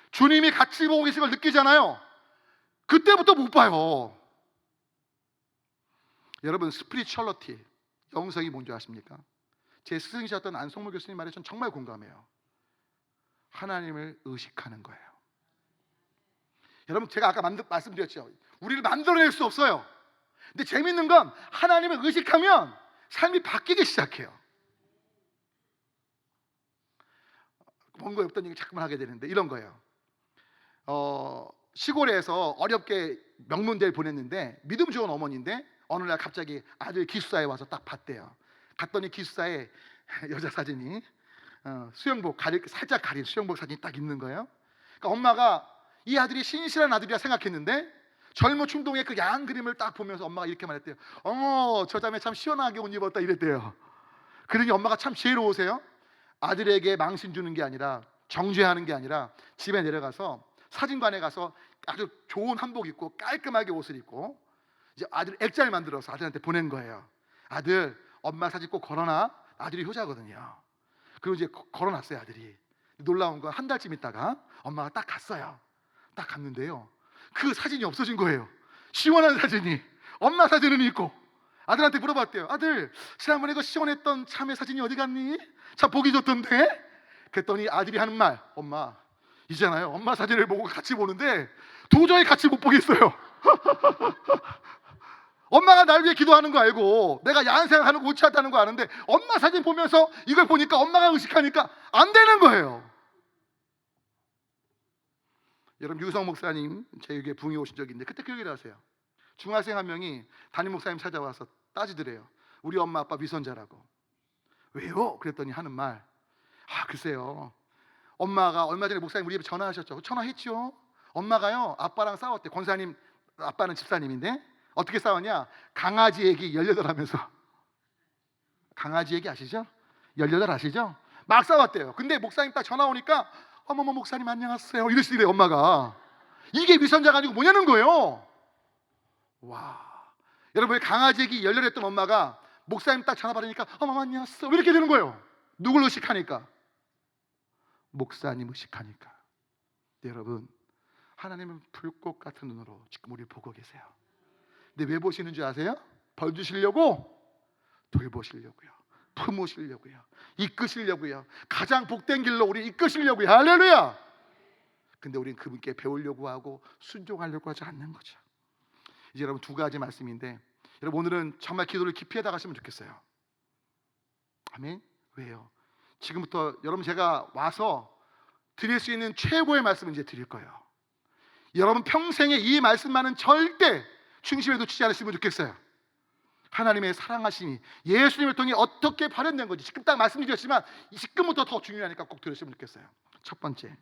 주님이 같이 보고 계신 걸 느끼잖아요. 그때부터 못 봐요. 여러분, 스피리추얼리티, 영성이 뭔지 아십니까? 제 스승이셨던 안성무 교수님 말에 전 정말 공감해요. 하나님을 의식하는 거예요. 여러분, 제가 아까 말씀드렸죠. 우리를 만들어낼 수 없어요. 근데 재밌는 건 하나님을 의식하면 삶이 바뀌기 시작해요. 뭔가 없던 얘기 자꾸만 하게 되는데 이런 거예요. 시골에서 어렵게 명문대를 보냈는데 믿음 좋은 어머니인데 어느 날 갑자기 아들 기숙사에 와서 딱 봤대요. 갔더니 기숙사에 여자 사진이 수영복 살짝 가린 수영복 사진이 딱 있는 거예요. 그러니까 엄마가 이 아들이 신실한 아들이라 생각했는데 젊은 충동의 그 야한 그림을 딱 보면서 엄마가 이렇게 말했대요. 저 자매 참 시원하게 옷 입었다 이랬대요. 그러니 엄마가 참 지혜로우세요. 아들에게 망신 주는 게 아니라, 정죄하는 게 아니라 집에 내려가서 사진관에 가서 아주 좋은 한복 입고 깔끔하게 옷을 입고 이제 아들 액자를 만들어서 아들한테 보낸 거예요. 아들, 엄마 사진 꼭 걸어놔. 아들이 효자거든요. 그리고 이제 걸어놨어요. 아들이. 놀라운 건 한 달쯤 있다가 엄마가 딱 갔어요. 딱 갔는데요, 그 사진이 없어진 거예요. 시원한 사진이. 엄마 사진은 있고. 아들한테 물어봤대요. 아들, 지난번에 그 시원했던 참외 사진이 어디 갔니? 참 보기 좋던데? 그랬더니 아들이 하는 말, 엄마, 이잖아요, 엄마 사진을 보고 같이 보는데 도저히 같이 못 보겠어요. 엄마가 날 위해 기도하는 거 알고 내가 야한 생각하는 거 옳지 않다는 거 아는데 엄마 사진 보면서 이걸 보니까 엄마가 의식하니까 안 되는 거예요. 여러분, 유성 목사님 제에게 부흥이 오신 적이 있는데 그때 그 얘기를 하세요. 중학생 한 명이 담임 목사님 찾아와서 따지더래요. 우리 엄마 아빠 위선자라고. 왜요? 그랬더니 하는 말, 글쎄요, 엄마가 얼마 전에 목사님 우리 집에 전화하셨죠. 전화했죠. 엄마가요, 아빠랑 싸웠대. 권사님 아빠는 집사님인데 어떻게 싸웠냐, 강아지 얘기 18 하면서. 강아지 얘기 아시죠? 18 아시죠? 막 싸웠대요. 근데 목사님 딱 전화 오니까 어머머 목사님 안녕하세요 이러시더래요. 엄마가. 이게 위선자가 아니고 뭐냐는 거예요. 와, 여러분, 강아지 얘기 18 했던 엄마가 목사님 딱 전화 받으니까 어머머 안녕하세요 왜 이렇게 되는 거예요? 누굴 의식하니까? 목사님 의식하니까. 여러분, 하나님은 불꽃 같은 눈으로 지금 우리를 보고 계세요. 근데 왜 보시는 줄 아세요? 벌 주시려고? 돌보시려고요. 품으시려고요. 이끄시려고요. 가장 복된 길로 우리 이끄시려고요. 할렐루야. 근데 우리는 그분께 배우려고 하고 순종하려고 하지 않는 거죠. 이제 여러분, 두 가지 말씀인데, 여러분 오늘은 정말 기도를 깊이 해다 가시면 좋겠어요. 아멘. 왜요? 지금부터 여러분 제가 와서 드릴 수 있는 최고의 말씀을 이제 드릴 거예요. 여러분 평생에 이 말씀만은 절대 중심에 놓치지 않으시면 좋겠어요. 하나님의 사랑하심이 예수님을 통해 어떻게 발현된 건지 지금 딱 말씀드렸지만 지금부터 더 중요하니까 꼭 들으시면 좋겠어요. 첫 번째,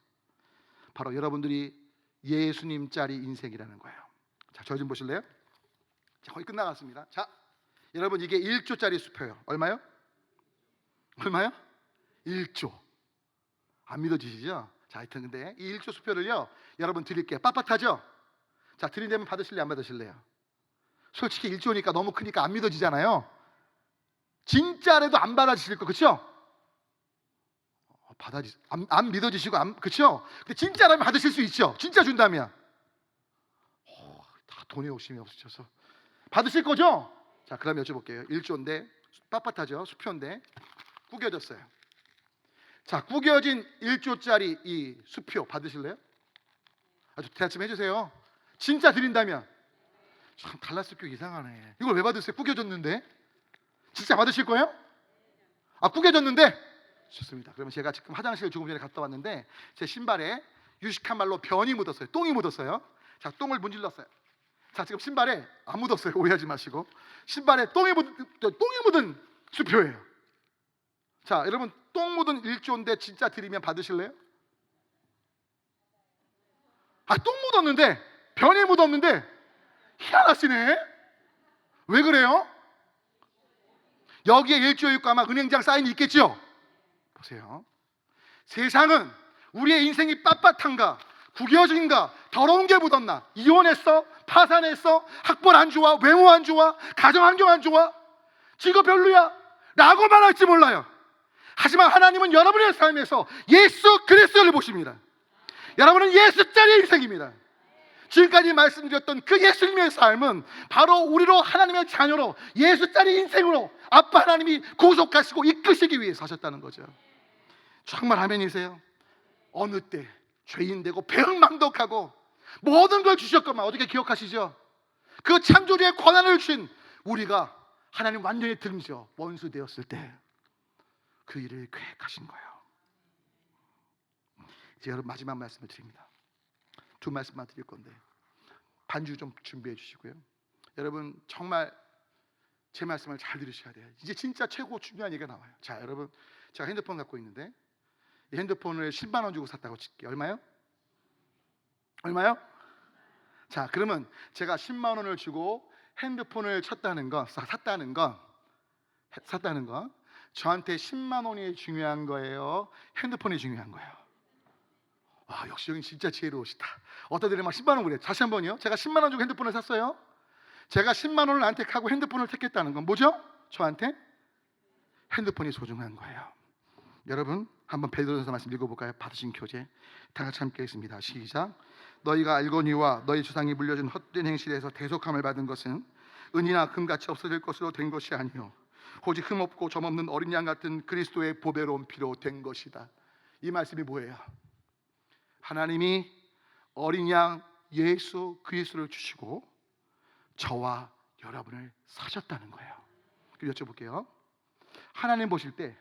바로 여러분들이 예수님짜리 인생이라는 거예요. 자, 저 좀 보실래요? 자, 거의 끝나갔습니다. 자, 여러분 이게 1조짜리 수표예요. 얼마요? 얼마요? 1조. 안 믿어지시죠? 자, 하여튼 근데 이 1조 수표를요, 여러분 드릴게요. 빳빳하죠? 자, 드린다면 받으실래요? 안 받으실래요? 솔직히 1조니까 너무 크니까 안 믿어지잖아요. 진짜라도 안 받아주실 거, 그렇죠? 안 믿어지시고 그렇죠? 근데 진짜라면 받으실 수 있죠. 진짜 준다면. 다 돈에 욕심이 없으셔서 받으실 거죠? 자, 그럼 여쭤볼게요. 1조인데 빳빳하죠? 수표인데 구겨졌어요. 자, 구겨진 1조짜리 이 수표 받으실래요? 아주 대답 좀 해주세요. 진짜 드린다면. 참 달라스 교 이상하네. 이걸 왜 받으세요? 구겨졌는데. 진짜 받으실 거예요? 구겨졌는데. 좋습니다. 그러면 제가 지금 화장실 조금 전에 갔다 왔는데 제 신발에 유식한 말로 변이 묻었어요. 똥이 묻었어요. 자, 똥을 문질렀어요. 자, 지금 신발에 안 묻었어요. 오해하지 마시고. 신발에 똥이 묻은 수표예요. 자, 여러분 똥 묻은 1조인데 진짜 드리면 받으실래요? 똥 묻었는데, 변이 묻었는데 희한하시네. 왜 그래요? 여기에 1조 있고 아마 은행장 사인이 있겠죠? 보세요. 세상은 우리의 인생이 빳빳한가, 구겨진가, 더러운 게 묻었나, 이혼했어, 파산했어, 학벌 안 좋아, 외모 안 좋아, 가정 환경 안 좋아, 직업 별로야 라고 말할지 몰라요. 하지만 하나님은 여러분의 삶에서 예수 그리스도를 보십니다. 여러분은 예수짜리 인생입니다. 지금까지 말씀드렸던 그 예수님의 삶은 바로 우리로 하나님의 자녀로 예수짜리 인생으로 아빠 하나님이 구속하시고 이끄시기 위해 사셨다는 거죠. 정말 아멘이세요? 어느 때 죄인 되고 배은망덕하고 모든 걸 주셨건만 어떻게 기억하시죠? 그 창조주의 권한을 주신 우리가 하나님 완전히 등져 원수 되었을 때 그 일을 계획하신 거예요. 이제 여러분 마지막 말씀을 드립니다. 두 말씀만 드릴 건데 반주 좀 준비해 주시고요. 여러분 정말 제 말씀을 잘 들으셔야 돼요. 이제 진짜 최고 중요한 얘기가 나와요. 자, 여러분 제가 핸드폰 갖고 있는데 이 핸드폰을 10만 원 주고 샀다고 칠게요. 얼마요? 얼마요? 자, 그러면 제가 10만 원을 주고 핸드폰을 샀다는 건 저한테 10만 원이 중요한 거예요? 핸드폰이 중요한 거예요? 와, 역시 여긴 진짜 지혜로우시다. 어떤 애들이 막 10만 원 그래. 다시 한번요. 제가 10만 원 주고 핸드폰을 샀어요. 제가 10만 원을 안 택하고 핸드폰을 택했다는 건 뭐죠? 저한테 핸드폰이 소중한 거예요. 여러분, 한번 베드로전서 말씀 읽어볼까요? 받으신 교재 다 같이 함께 읽습니다. 시작. 너희가 알거니와 너희 조상이 물려준 헛된 행실에서 대속함을 받은 것은 은이나 금같이 없어질 것으로 된 것이 아니요 오직 흠없고 점없는 어린 양 같은 그리스도의 보배로운 피로 된 것이다. 이 말씀이 뭐예요? 하나님이 어린 양 예수 그리스도를 주시고 저와 여러분을 사셨다는 거예요. 그럼 여쭤볼게요. 하나님 보실 때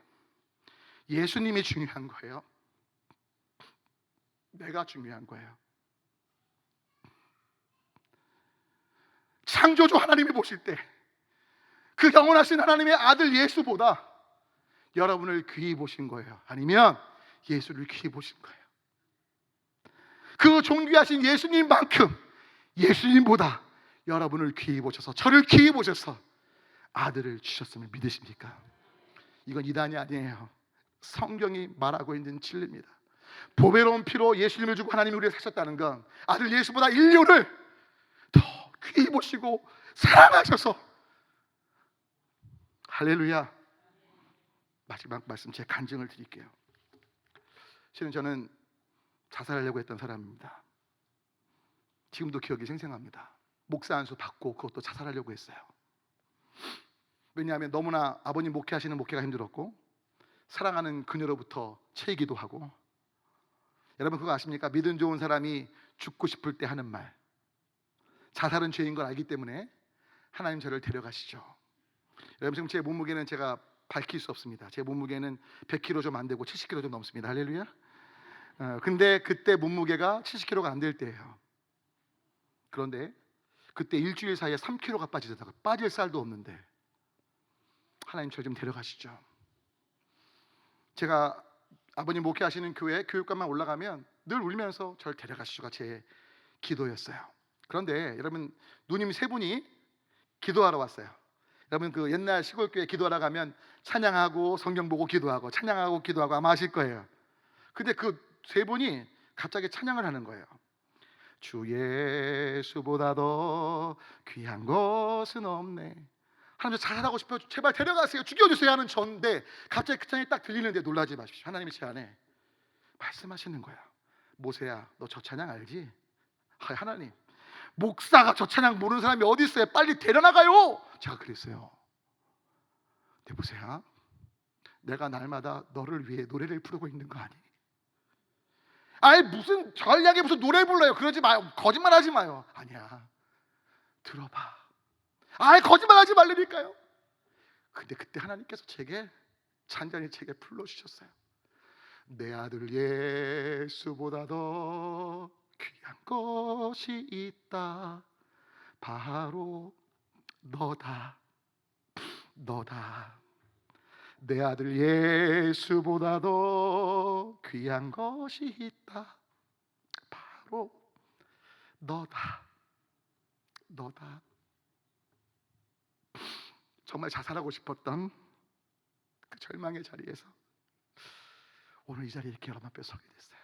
예수님이 중요한 거예요? 내가 중요한 거예요? 창조주 하나님이 보실 때 그 영원하신 하나님의 아들 예수보다 여러분을 귀히 보신 거예요? 아니면 예수를 귀히 보신 거예요? 그 존귀하신 예수님만큼 예수님보다 여러분을 귀히 보셔서, 저를 귀히 보셔서 아들을 주셨음을 믿으십니까? 이건 이단이 아니에요. 성경이 말하고 있는 진리입니다. 보배로운 피로 예수님을 주고 하나님이 우리를 사셨다는 건 아들 예수보다 인류를 더 귀히 보시고 사랑하셔서, 할렐루야. 마지막 말씀 제 간증을 드릴게요. 실은 저는 자살하려고 했던 사람입니다. 지금도 기억이 생생합니다. 목사 안수 받고 그것도 자살하려고 했어요. 왜냐하면 너무나 아버님 목회하시는 목회가 힘들었고 사랑하는 그녀로부터 채이기도 하고. 여러분 그거 아십니까? 믿음 좋은 사람이 죽고 싶을 때 하는 말, 자살은 죄인 걸 알기 때문에 하나님 저를 데려가시죠. 여러분 지금 제 몸무게는 제가 밝힐 수 없습니다. 제 몸무게는 100kg 좀 안 되고 70kg 좀 넘습니다. 할렐루야. 근데 그때 몸무게가 70kg가 안 될 때예요. 그런데 그때 일주일 사이에 3kg가 빠지다가 빠질 살도 없는데 하나님 저를 좀 데려가시죠. 제가 아버님 목회하시는 교회 교육관만 올라가면 늘 울면서 저를 데려가시죠가 제 기도였어요. 그런데 여러분 누님 세 분이 기도하러 왔어요. 여러분 그 옛날 시골교회 기도하러 가면 찬양하고 성경 보고 기도하고 찬양하고 기도하고 아마 아실 거예요. 근데 그 세 분이 갑자기 찬양을 하는 거예요. 주 예수보다 더 귀한 것은 없네. 하나님 저 자살하고 싶어요. 제발 데려가세요. 죽여주세요 하는 전데 갑자기 그 찬양이 딱 들리는데 놀라지 마십시오. 하나님이 제 안에 말씀하시는 거야. 모세야 너 저 찬양 알지? 하나님 목사가 저 찬양 모르는 사람이 어디 있어요? 빨리 데려나가요. 제가 그랬어요. 근데 보세요, 내가 날마다 너를 위해 노래를 부르고 있는 거 아니? 아니 무슨 전략에 무슨 노래 불러요? 그러지 마요. 거짓말하지 마요. 아니야, 들어봐. 아이 거짓말하지 말라니까요. 근데 그때 하나님께서 제게 잔잔히 제게 불러주셨어요. 내 아들 예수보다 더 귀한 것이 있다. 바로 너다. 너다. 내 아들 예수보다 더 귀한 것이 있다. 바로 너다. 너다. 정말 자살하고 싶었던 그 절망의 자리에서 오늘 이 자리에 이렇게 여러분 앞에 서게 됐어요.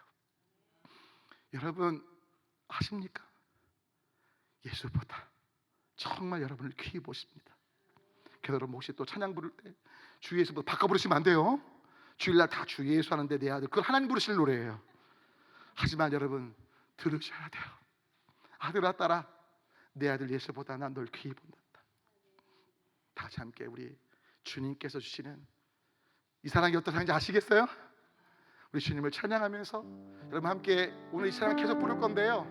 여러분 아십니까? 예수보다 정말 여러분을 귀히 보십니다. 그래서 여러분 혹시 또 찬양 부를 때 주 예수보다 바꿔 부르시면 안 돼요. 주일날 다 주 예수 하는데 내 아들, 그건 하나님 부르실 노래예요. 하지만 여러분 들으셔야 돼요. 아들아 딸아 내 아들 예수보다 난 널 귀히 본단다. 다 같이 함께 우리 주님께서 주시는 이 사랑이 어떤 사랑인지 아시겠어요? 우리 주님을 찬양하면서 여러분 함께 오늘 이 찬양 계속 부를 건데요,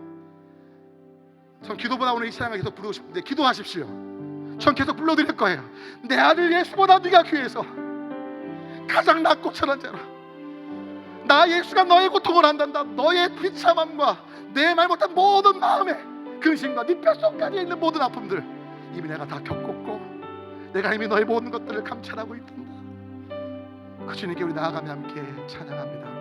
전 기도보다 오늘 이 찬양을 계속 부르고 싶은데 기도하십시오. 전 계속 불러드릴 거예요. 내 아들 예수보다 네가 귀해서 가장 낮고 천한 자라. 나 예수가 너의 고통을 안단다. 너의 비참함과 내 말 못한 모든 마음의 근심과 네 뼛속까지 있는 모든 아픔들 이미 내가 다 겪었고 내가 이미 너의 모든 것들을 감찰하고 있단다. 그 주님께 우리 나아가며 함께 찬양합니다.